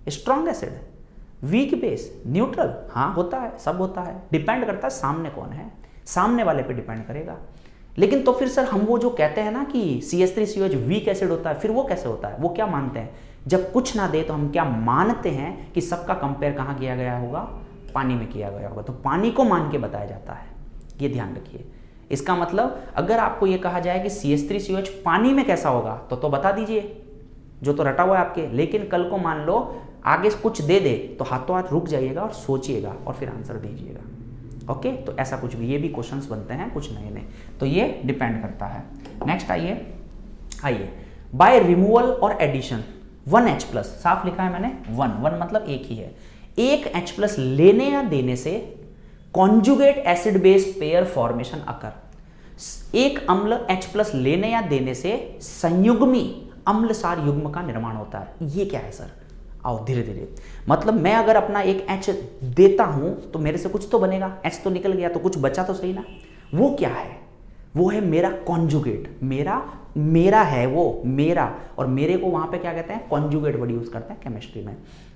strong acid, weak base, neutral. हाँ होता है, सब होता है, डिपेंड करता है सामने कौन है, सामने वाले पे डिपेंड करेगा। लेकिन तो फिर सर हम वो जो कहते हैं ना कि CH3COH वीक एसिड होता है, फिर वो कैसे होता है, वो क्या मानते हैं, जब कुछ ना दे तो हम क्या मानते हैं कि सबका कंपेयर कहाँ किया गया होगा, पानी में किया गया होगा, तो पानी को मान के बताया जाता है, ये ध्यान रखिए। इसका मतलब अगर आपको ये कहा जाए कि CH3COH पानी में कैसा होगा तो बता दीजिए, जो तो रटा हुआ है आपके। लेकिन कल को मान लो आगे कुछ दे दे तो हाथों हाथ रुक जाइएगा और सोचिएगा और फिर आंसर दीजिएगा। ओके, तो ऐसा कुछ भी, ये भी क्वेश्चंस बनते हैं कुछ नए नए, तो ये डिपेंड करता है। नेक्स्ट आइए बाय रिमूवल और एडिशन 1H+, साफ लिखा है मैंने, 1 मतलब एक ही है, एक H+ लेने या देने से conjugate acid base pair formation occur. एक अम्ल H+ लेने या देने से संयुग्मी अम्ल सार युग्म का निर्माण होता है। ये क्या है सर, आओ धीरे धीरे, मतलब मैं अगर अपना एक H देता हूं तो मेरे से कुछ तो बनेगा, H तो निकल गया तो कुछ बचा तो सही ना। वो क्या है, वो है मेरा कॉन्जुगेट, मेरा है वो, मेरा, और मेरे को वहां पे क्या कहते हैं, कॉन्जुगेट वर्ड यूज करते हैं केमिस्ट्री में।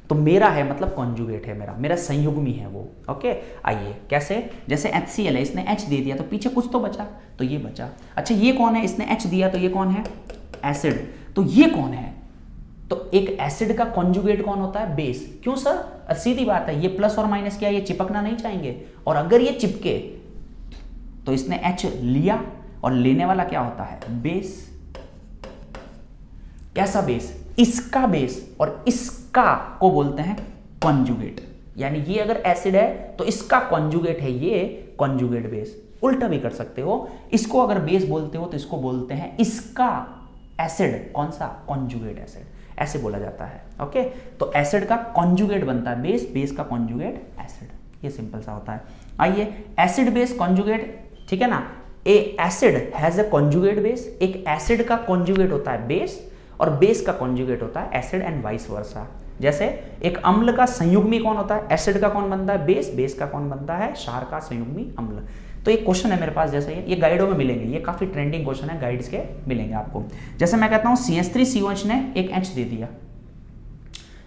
तो मेरा है मतलब कॉन्जुगेट है, मेरा संयुग्मी है वो। ओके, आइए कैसे, जैसे HCl है, इसने H दे दिया तो पीछे कुछ तो बचा, तो ये बचा। अच्छा ये कौन है, इसने H दिया तो ये कौन है, एसिड, तो ये कौन है, तो एक एसिड का कॉन्जुगेट कौन होता है, बेस। क्यों सर, सीधी बात है, ये प्लस और माइनस क्या, ये चिपकना नहीं चाहेंगे, और अगर ये चिपके तो इसने H लिया और लेने वाला क्या होता है, बेस। कैसा बेस, इसका बेस, और इसका को बोलते हैं कॉन्जुगेट, यानी ये अगर एसिड है तो इसका कॉन्जुगेट है ये कॉन्जुगेट बेस। उल्टा भी कर सकते हो, इसको अगर बेस बोलते हो तो इसको बोलते हैं इसका एसिड, कौन सा, कॉन्जुगेट एसिड, ऐसे बोला जाता है। ओके, तो एसिड का कॉन्जुगेट बनता है बेस, बेस का कॉन्जुगेट एसिड, ये सिंपल सा होता है। आइए एसिड बेस कॉन्जुगेट, ठीक है ना, a acid has a conjugate base, एक एसिड का कॉन्जुगेट होता है बेस और बेस का कॉन्जुगेट होता है एसिड एंड वाइस वर्सा। जैसे एक अम्ल का संयुग्मी कौन होता है, एसिड का कौन बनता है, बेस, बेस का कौन बनता है, क्षार का संयुग्मी अम्ल। तो एक क्वेश्चन है मेरे पास, जैसे ये गाइडों में मिलेंगे, ये काफी ट्रेंडिंग क्वेश्चन है, गाइड्स के मिलेंगे आपको। जैसे मैं कहता हूं CH3COH ने एक H दे दिया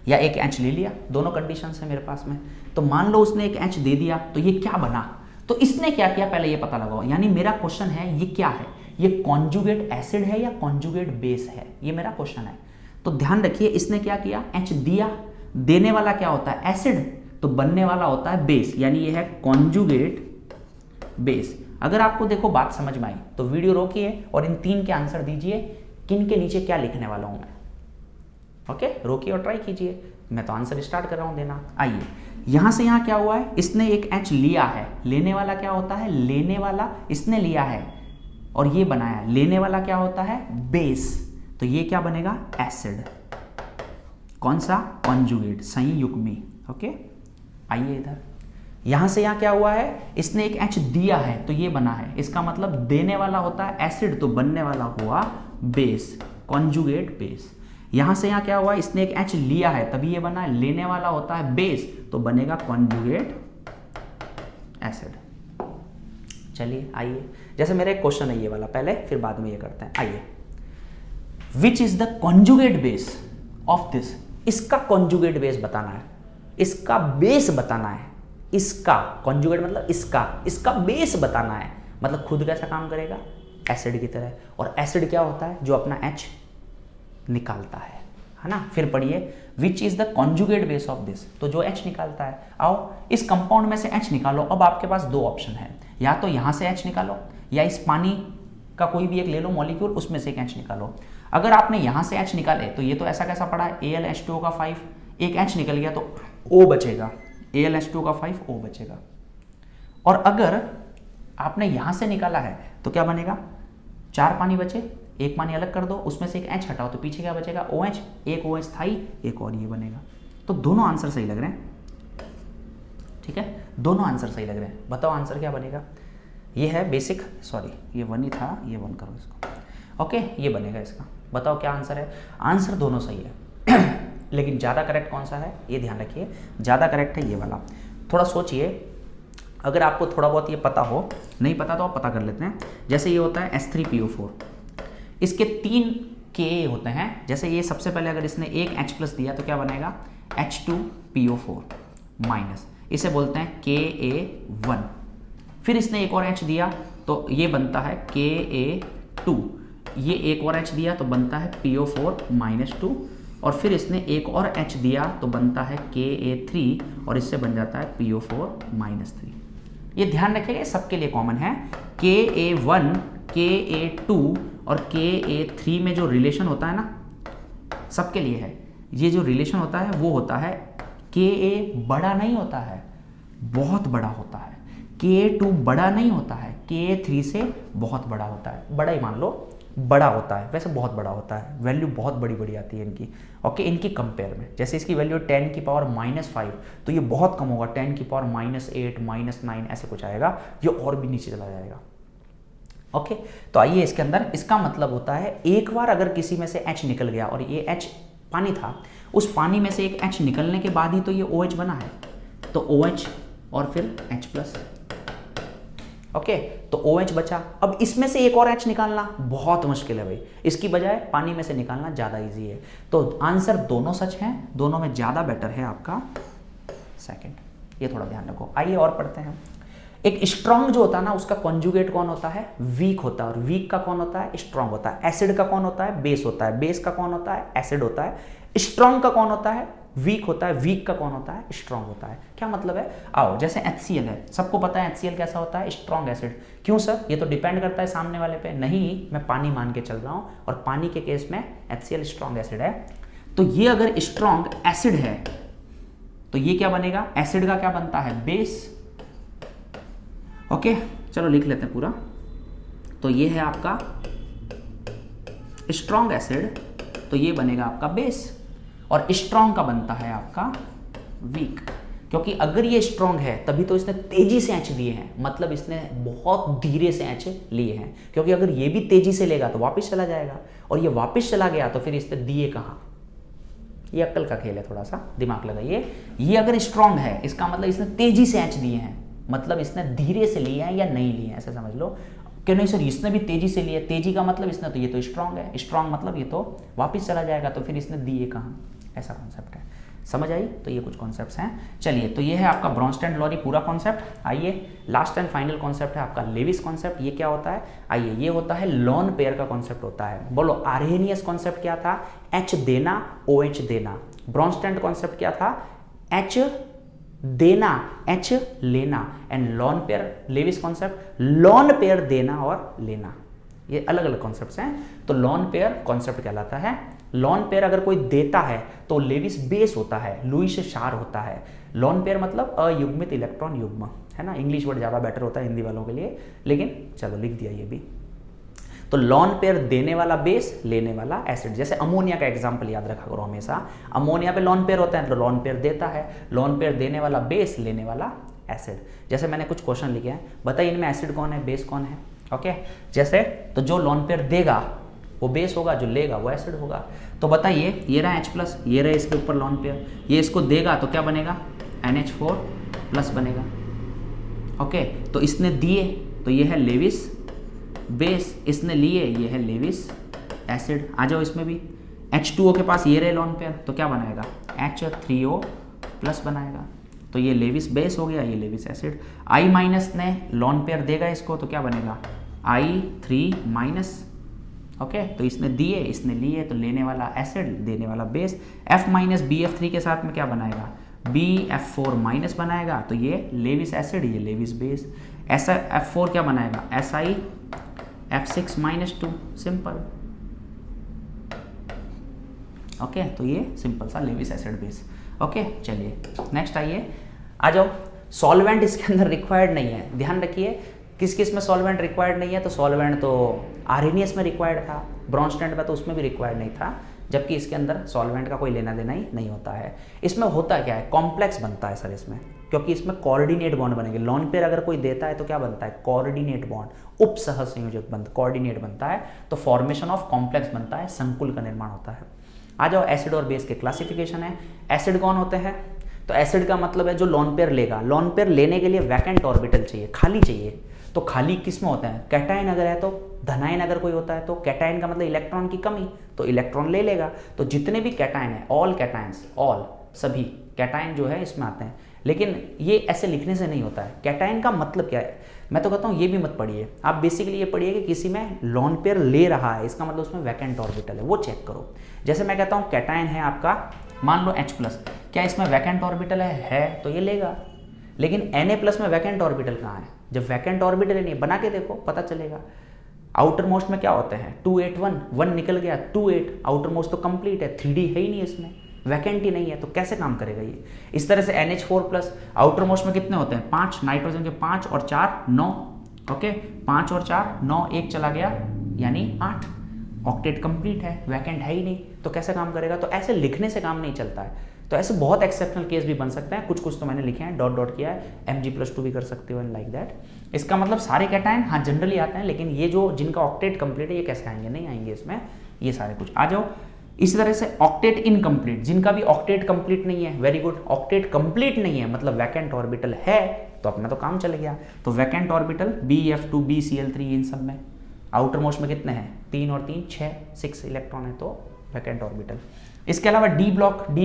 या एक H ले लिया, दोनों कंडीशन है मेरे पास में। तो मान लो उसने एक H दे दिया तो ये क्या बना, तो इसने क्या किया पहले ये पता लगाओ। यानी मेरा क्वेश्चन है ये क्या है, ये कॉन्जुगेट एसिड है या कॉन्जुगेट बेस है, ये मेरा क्वेश्चन है। तो ध्यान रखिए इसने क्या किया, H दिया, देने वाला क्या होता है, एसिड, तो बनने वाला होता है बेस, यानी ये है कॉन्जुगेट बेस। अगर आपको देखो बात समझ में आई तो वीडियो रोकिए और इन 3 के आंसर दीजिए, किन के नीचे क्या लिखने वाला हूं मैं। ओके, रोकिए और ट्राई कीजिए, मैं तो आंसर स्टार्ट कर रहा हूं देना। आइए यहां से यहां क्या हुआ है, इसने एक H लिया है, लेने वाला क्या होता है, लेने वाला इसने लिया है और ये बनाया, लेने वाला क्या होता है, बेस, तो ये क्या बनेगा, एसिड, कौन सा, कॉन्जुगेट, संयुग्मी। ओके, आइए इधर, यहां से यहां क्या हुआ है, इसने एक H दिया है तो ये बना है, इसका मतलब देने वाला होता है एसिड, तो बनने वाला हुआ बेस, कॉन्जुगेट बेस। यहां से यहां क्या हुआ, इसने एक H लिया है तभी ये बना है, लेने वाला होता है बेस, तो बनेगा कॉन्जुगेट एसिड। चलिए आइए, जैसे मेरा एक क्वेश्चन है ये वाला, पहले फिर बाद में ये करते हैं। आइए, which is the conjugate base of this, इसका कॉन्जुगेट बेस बताना है, इसका बेस बताना है, इसका कॉन्जुगेट मतलब इसका बेस बताना है, मतलब खुद कैसा काम करेगा, एसिड की तरह। और एसिड क्या होता है, जो अपना H निकालता है ना। फिर पढ़िए, which is the conjugate base of this, तो जो H निकालता है। आओ इस कंपाउंड में से H निकालो। अब आपके पास 2 ऑप्शन है, या तो यहां से H निकालो या इस पानी का कोई भी एक ले लो मॉलिक्यूल, उसमें से एक H निकालो। अगर आपने यहां से H निकाले तो ये तो ऐसा कैसा पड़ा है, AlH2O का 5, एक H निकल गया तो O बचेगा, AlH2O का 5 O बचेगा। और अगर आपने यहां से निकाला है तो क्या बनेगा, 4 पानी बचे, एक पानी अलग कर दो, उसमें से एक H हटाओ तो पीछे क्या बचेगा, OH, एक OH था ही, एक और ये बनेगा। तो दोनों आंसर सही लग रहे हैं, ठीक है, दोनों आंसर सही लग रहे हैं। बताओ आंसर क्या बनेगा। ये है बेसिक, सॉरी ये 1 ही था, ये 1 करो इसको, ओके ये बनेगा इसका। बताओ क्या आंसर है। आंसर दोनों सही है लेकिन ज़्यादा करेक्ट कौन सा है ये ध्यान रखिए, ज़्यादा करेक्ट है ये वाला। थोड़ा सोचिए, अगर आपको थोड़ा बहुत ये पता हो, नहीं पता तो आप पता कर लेते हैं। जैसे ये होता है H3PO4, इसके 3 Ka होते हैं। जैसे ये सबसे पहले अगर इसने एक H+ दिया तो क्या बनेगा H2PO4 माइनस, इसे बोलते हैं Ka1। फिर इसने एक और H दिया तो ये बनता है Ka2, ये एक और H दिया तो बनता है PO4-2, और फिर इसने एक और H दिया तो बनता है Ka3 और इससे बन जाता है PO4-3। ये ध्यान रखिएगा, सबके लिए कॉमन है। Ka1, Ka2 और Ka3 में जो रिलेशन होता है ना, सबके लिए है। ये जो रिलेशन होता है वो होता है Ka बड़ा नहीं होता है, बहुत बड़ा होता है। Ka2 बड़ा नहीं होता है, Ka3 से बहुत बड़ा होता है। बड़ा ही मान लो, बड़ा होता है, वैसे बहुत बड़ा होता है, वैल्यू बहुत बड़ी बड़ी आती है इनकी, ओके इनकी कंपेयर में। जैसे इसकी वैल्यू 10⁻⁻5 तो ये बहुत कम होगा, 10⁻⁻8 -9 ऐसे कुछ आएगा, ये और भी नीचे चला जाएगा, ओके। तो आइए इसके अंदर, इसका मतलब होता है एक बार अगर किसी में से H निकल गया, और ये H पानी था, उस पानी में से एक H निकलने के बाद ही तो ये OH बना है, तो OH और फिर H+, ओके तो OH बचा। अब इसमें से एक और H निकालना बहुत मुश्किल है भाई, इसकी बजाय पानी में से निकालना ज़्यादा इजी है। तो आंसर दोनों सच हैं, दोनों में ज़्यादा बेटर है आपका सेकंड, ये थोड़ा ध्यान रखो। आइए और पढ़ते हैं। एक स्ट्रॉन्ग जो होता है ना, उसका कॉन्जुगेट कौन होता है, वीक होता है, और वीक का कौन होता है, स्ट्रॉन्ग होता है। एसिड का कौन होता है, बेस होता है। बेस का कौन होता है, एसिड होता है। स्ट्रॉन्ग का कौन होता है, वीक होता है। वीक का कौन होता है, स्ट्रॉन्ग होता है। क्या मतलब है, आओ जैसे HCl है, सबको पता है HCl कैसा होता है, स्ट्रॉन्ग एसिड। क्यों सर, ये तो डिपेंड करता है सामने वाले पे। नहीं, मैं पानी मान के चल रहा हूं, और पानी के केस में HCl स्ट्रॉन्ग एसिड है। तो ये अगर स्ट्रॉन्ग एसिड है तो ये क्या बनेगा, एसिड का क्या बनता है, बेस, ओके चलो लिख लेते हैं पूरा। तो ये है आपका स्ट्रॉन्ग एसिड, तो ये बनेगा आपका बेस, और स्ट्रॉन्ग का बनता है आपका वीक। क्योंकि अगर ये स्ट्रॉन्ग है तभी तो इसने तेजी से H लिए हैं, मतलब इसने बहुत धीरे से H लिए हैं। क्योंकि अगर ये भी तेजी से लेगा तो वापस चला जाएगा, और ये वापस चला गया तो फिर इसने दिए कहाँ। ये अक्ल का खेल है, थोड़ा सा दिमाग लगाइए। ये अगर स्ट्रॉन्ग है इसका मतलब इसने तेजी से H दिए हैं, मतलब इसने धीरे से लिए हैं या नहीं लिए हैं, ऐसा समझ लो। कि नहीं सर इसने भी तेजी से लिया, तेजी का मतलब इसने तो, ये तो स्ट्रॉन्ग है, स्ट्रॉन्ग मतलब ये तो वापस चला जाएगा, तो फिर इसने दिए कहाँ, ऐसा कॉन्सेप्ट है। समझ आई। तो ये कुछ कॉन्सेप्ट्स हैं। चलिए, तो ये है आपका ब्रॉन्स्टैंड लॉरी पूरा कॉन्सेप्ट। आइए लास्ट एंड फाइनल कॉन्सेप्ट है आपका लेविस कॉन्सेप्ट। ये क्या होता है, आइए ये होता है लॉन पेयर का कॉन्सेप्ट होता है। बोलो आर्हेनियस कॉन्सेप्ट क्या था, H देना OH देना। ब्रॉन्स्टैंड कॉन्सेप्ट क्या था, H देना H लेना। And lone pair Lewis concept, lone pair देना और लेना। ये अलग अलग कॉन्सेप्ट्स हैं। तो लॉन पेयर कॉन्सेप्ट कहलाता है। लॉन पेयर अगर कोई देता है तो लेविस बेस होता है, लुईस शार होता है। लॉन पेयर मतलब अयुग्मित इलेक्ट्रॉन युग्म, है ना। इंग्लिश वर्ड ज़्यादा बेटर होता है हिंदी वालों के लिए, लेकिन चलो लिख दिया ये भी। तो लॉन पेयर देने वाला बेस, लेने वाला एसिड। जैसे अमोनिया का एग्जांपल याद रखा करो हमेशा, अमोनिया पे लॉन पेयर होता है तो लॉन पेयर देता है, लॉन पेयर देने वाला बेस, लेने वाला एसिड। जैसे मैंने कुछ क्वेश्चन लिखे हैं, बताइए इनमें एसिड कौन है, बेस कौन है। ओके जैसे तो जो लॉन पेयर देगा वो बेस होगा, जो लेगा वो एसिड होगा। तो बताइए ये रहा H+, ये रहा इसके ऊपर लॉन पेयर, ये इसको देगा तो क्या बनेगा, NH4+ बनेगा। ओके तो इसने दिए तो ये है लेविस बेस, इसने लिए ये है लेविस एसिड। आ जाओ इसमें भी, H2O के पास ये रहे लॉन पेयर तो क्या बनाएगा, H3O+ बनाएगा। तो ये लेविस बेस हो गया, ये लेविस एसिड। I- ने लॉन पेयर देगा इसको तो क्या बनेगा, I3-। ओके तो इसने दिए, इसने लिए, तो लेने वाला एसिड, देने वाला बेस। F- BF3 के साथ में क्या बनाएगा, BF4- बनाएगा। तो ये लेविस एसिड, ये लेविस बेस। ऐसा F4 क्या बनाएगा, SiF6-2, सिंपल। ओके तो ये सिंपल सा लेविस एसिड बेस। ओके चलिए नेक्स्ट आइए, आ जाओ। सॉल्वेंट इसके अंदर रिक्वायर्ड नहीं है, ध्यान रखिए। किस किस में सॉल्वेंट रिक्वायर्ड नहीं है, तो सॉल्वेंट तो आर्हेनियस में रिक्वायर्ड था, ब्रॉन्स्टैंड में तो उसमें भी रिक्वायर्ड नहीं था। जबकि इसके अंदर सॉल्वेंट का कोई लेना देना ही नहीं होता है। इसमें होता क्या है, कॉम्प्लेक्स बनता है सर इसमें, क्योंकि इसमें कोऑर्डिनेट बॉन्ड बनेंगे। लोन पेयर अगर कोई देता है तो क्या बनता है, कोऑर्डिनेट बॉन्ड, उपसह संयोजक बंध, कोऑर्डिनेट बनता है, तो फॉर्मेशन ऑफ कॉम्प्लेक्स बनता है, संकुल का निर्माण होता है। आ जाओ एसिड और बेस के क्लासिफिकेशन है। एसिड कौन होते हैं, तो एसिड का मतलब है जो लोन पेयर लेगा। लोन पेयर लेने के लिए वैकेंट ऑर्बिटल चाहिए, खाली चाहिए। तो खाली किस में होते हैं, कैटायन अगर है तो, धनायन अगर कोई होता है तो। कैटायन का मतलब इलेक्ट्रॉन की कमी, तो इलेक्ट्रॉन ले लेगा। तो जितने भी कैटायन है, ऑल कैटायंस, ऑल सभी कैटायन जो है इसमें आते हैं। लेकिन ये ऐसे लिखने से नहीं होता है। कैटायन का मतलब क्या है, मैं तो कहता हूँ ये भी मत पढ़िए, आप बेसिकली ये पढ़िए कि किसी में लोन पेयर ले रहा है, इसका मतलब उसमें वैकेंट ऑर्बिटल है, वो चेक करो। जैसे मैं कहता हूँ कैटायन है आपका, मान लो H+, क्या इसमें वैकेंट ऑर्बिटल है तो ये लेगा। लेकिन Na+ में वैकेंट ऑर्बिटल कहाँ है, जब वैकेंट ऑर्बिटल नहीं बना के देखो पता चलेगा। आउटर मोस्ट में क्या होते हैं, 2 8 1 1 निकल गया, 2 8, आउटर मोस्ट तो कंप्लीट है, 3D है ही नहीं इसमें, वैकेंट ही नहीं है, तो कैसे काम करेगा ये। इस तरह से NH4+, आउटर मोस्ट में कितने होते हैं, 5, नाइट्रोजन के 5 और 4 9, ओके 5 और 4 9, 1 चला गया यानी 8, ऑक्टेट कंप्लीट है, वैकेंट है ही नहीं, तो कैसे काम करेगा। तो ऐसे लिखने से काम नहीं चलता है। तो ऐसे बहुत एक्सेप्शनल केस भी बन सकते हैं, कुछ कुछ तो मैंने लिखे हैं, डॉट डॉट किया है, Mg+2 भी कर सकते हो एंड लाइक दैट। इसका मतलब सारे कैटायन हाँ जनरली आते हैं, लेकिन ये जो जिनका ऑक्टेट कंप्लीट है ये कैसे आएंगे, नहीं आएंगे इसमें, ये सारे कुछ आ जाओ। इसी तरह से ऑक्टेट इनकम्प्लीट, जिनका भी ऑक्टेट कंप्लीट नहीं है, वेरी गुड, ऑक्टेट कंप्लीट नहीं है मतलब वैकेंट ऑर्बिटल है, तो अपना तो काम चल गया। तो वैकेंट ऑर्बिटल BF2 BCl3 इन सब में, आउटर मोस्ट में कितने हैं, 3 और 3 6 इलेक्ट्रॉन है, तो वैकेंट ऑर्बिटल। इसके अलावा डी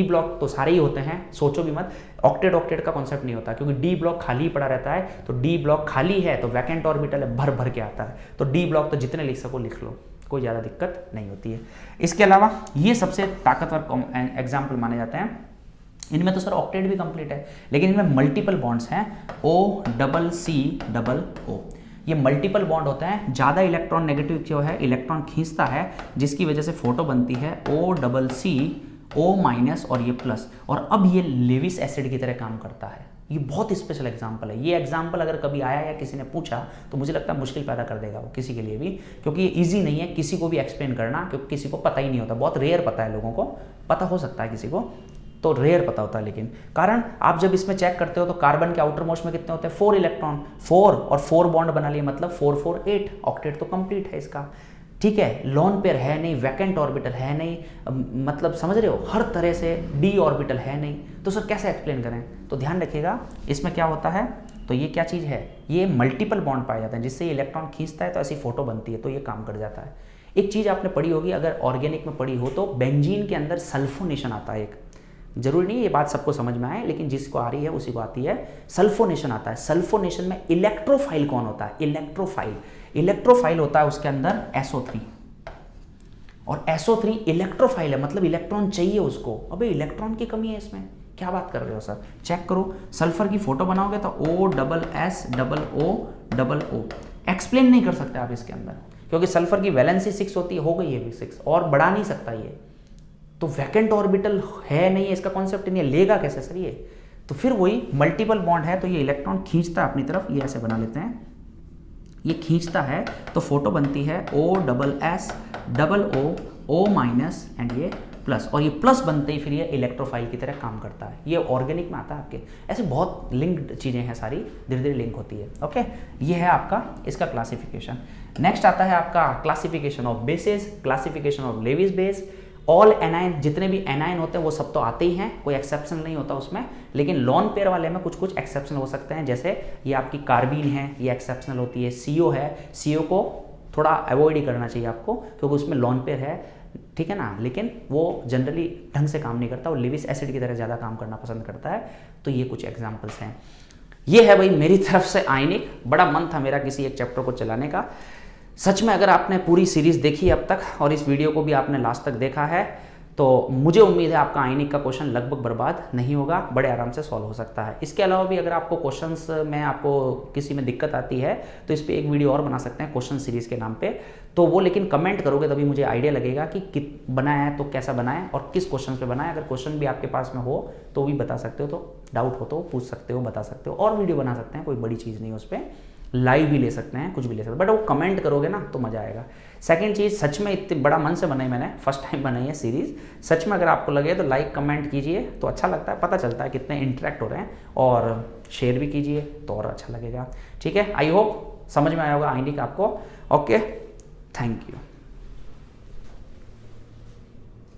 ब्लॉक तो सारे ही होते हैं, सोचो भी मत, ऑक्टेट का कॉन्सेप्ट नहीं होता, क्योंकि डी ब्लॉक खाली पड़ा रहता है। तो डी ब्लॉक खाली है तो वैकेंट ऑर्बिटल है, भर भर के आता है। तो डी ब्लॉक तो जितने लिख सको लिख लो, कोई ज़्यादा दिक्कत नहीं होती है। इसके अलावा ये सबसे ताकतवर एग्जाम्पल माने जाते हैं। इनमें तो सर ऑक्टेट भी कंप्लीट है, लेकिन इनमें मल्टीपल बॉन्ड्स हैं, OCCO। ये मल्टीपल बॉन्ड होता है, ज़्यादा इलेक्ट्रॉन नेगेटिव जो है इलेक्ट्रॉन खींचता है, जिसकी वजह से फोटो बनती है OCCO- और ये प्लस, और अब ये लेविस एसिड की तरह काम करता है। ये बहुत स्पेशल एग्जाम्पल है। ये एग्जाम्पल अगर कभी आया या किसी ने पूछा तो मुझे लगता है मुश्किल पैदा कर देगा वो किसी के लिए भी, क्योंकि ये इजी नहीं है किसी को भी एक्सप्लेन करना, क्योंकि किसी को पता ही नहीं होता। बहुत रेयर पता है लोगों को, पता हो सकता है किसी को, तो रेयर पता होता है। लेकिन कारण आप जब इसमें चेक करते हो तो कार्बन के आउटर मोस्ट में कितने होते हैं, 4 इलेक्ट्रॉन, 4 और 4 बॉन्ड बना लिए, मतलब 4 4 8, ऑक्टेट तो कंप्लीट है इसका, ठीक है। लोन पेयर है नहीं, वैकेंट ऑर्बिटल है नहीं, मतलब समझ रहे हो, हर तरह से डी ऑर्बिटल है नहीं, तो सर कैसे एक्सप्लेन करें। तो ध्यान रखिएगा इसमें क्या होता है, तो ये क्या चीज़ है, ये मल्टीपल बॉन्ड पाए जाते हैं, जिससे ये इलेक्ट्रॉन खींचता है तो ऐसी फोटो बनती है, तो ये काम कर जाता है। एक चीज़ आपने पढ़ी होगी, अगर ऑर्गेनिक में पढ़ी हो तो बेंजीन के अंदर सल्फोनेशन आता है एक, जरूरी नहीं ये बात सबको समझ में आए, लेकिन जिसको आ रही है उसी को आती है। सल्फोनेशन आता है, सल्फोनेशन में इलेक्ट्रोफाइल कौन होता है, इलेक्ट्रोफाइल होता है उसके अंदर SO3, और SO3 इलेक्ट्रोफाइल है, मतलब इलेक्ट्रॉन चाहिए उसको। अबे इलेक्ट्रॉन की कमी है इसमें, क्या बात कर रहे हो सर, चेक करो। सल्फर की फोटो बनाओगे तो OSSOO, एक्सप्लेन नहीं कर सकते आप इसके अंदर, क्योंकि सल्फर की वैलेंसी 6 होती है, हो गई है 6 और बढ़ा नहीं सकता ये, तो वैकेंट ऑर्बिटल है नहीं है, इसका कॉन्सेप्ट नहीं है, लेगा कैसे सर ये। तो फिर वही मल्टीपल बॉन्ड है तो ये इलेक्ट्रॉन खींचता है अपनी तरफ, ये ऐसे बना लेते हैं, ये खींचता है तो फोटो बनती है OSSOO- एंड ये प्लस, और ये प्लस बनते ही फिर ये इलेक्ट्रोफाइल की तरह काम करता है। ये ऑर्गेनिक में आता है आपके, ऐसे बहुत लिंक्ड चीज़ें हैं सारी, धीरे धीरे लिंक होती है। ओके, ये है आपका इसका क्लासिफिकेशन। नेक्स्ट आता है आपका classification of bases, classification of Lewis base. All anion, जितने भी एनाइन होते हैं वो सब तो आते ही हैं, कोई एक्सेप्शन नहीं होता उसमें, लेकिन लॉन पेयर वाले में कुछ कुछ एक्सेप्शन हो सकते हैं। जैसे ये आपकी कार्बीन है, ये एक्सेप्शनल होती है। CO है, CO को थोड़ा अवॉइड ही करना चाहिए आपको, क्योंकि उसमें लॉन पेयर है, ठीक है ना, लेकिन वो जनरली ढंग से काम नहीं करता, वो लेविस एसिड की तरह ज़्यादा काम करना पसंद करता है। तो ये कुछ एग्जाम्पल्स हैं। ये है भाई मेरी तरफ से आयनिक। बड़ा मन था मेरा किसी एक चैप्टर को चलाने का, सच में। अगर आपने पूरी सीरीज़ देखी अब तक और इस वीडियो को भी आपने लास्ट तक देखा है, तो मुझे उम्मीद है आपका आयनिक का क्वेश्चन लगभग बर्बाद नहीं होगा, बड़े आराम से सॉल्व हो सकता है। इसके अलावा भी अगर आपको क्वेश्चंस में आपको किसी में दिक्कत आती है तो इस पर एक वीडियो और बना सकते हैं क्वेश्चन सीरीज़ के नाम पे, तो वो लेकिन कमेंट करोगे तभी मुझे आइडिया लगेगा कि बनाया है तो कैसा बनाए और किस क्वेश्चन पे बनाए। अगर क्वेश्चन भी आपके पास में हो तो भी बता सकते हो, तो डाउट हो तो पूछ सकते हो, बता सकते हो, और वीडियो बना सकते हैं, कोई बड़ी चीज़ नहीं है उस पर। लाइव भी ले सकते हैं, कुछ भी ले सकते हैं, बट वो कमेंट करोगे ना तो मज़ा आएगा। सेकंड चीज़, सच में इतने बड़ा मन से बनाई मैंने, फर्स्ट टाइम बनाई है सीरीज़। सच में अगर आपको लगे तो लाइक कमेंट कीजिए, तो अच्छा लगता है, पता चलता है कितने इंटरेक्ट हो रहे हैं, और शेयर भी कीजिए तो और अच्छा लगेगा। ठीक है, आई होप समझ में आया होगा आई डी का आपको। Okay, thank you.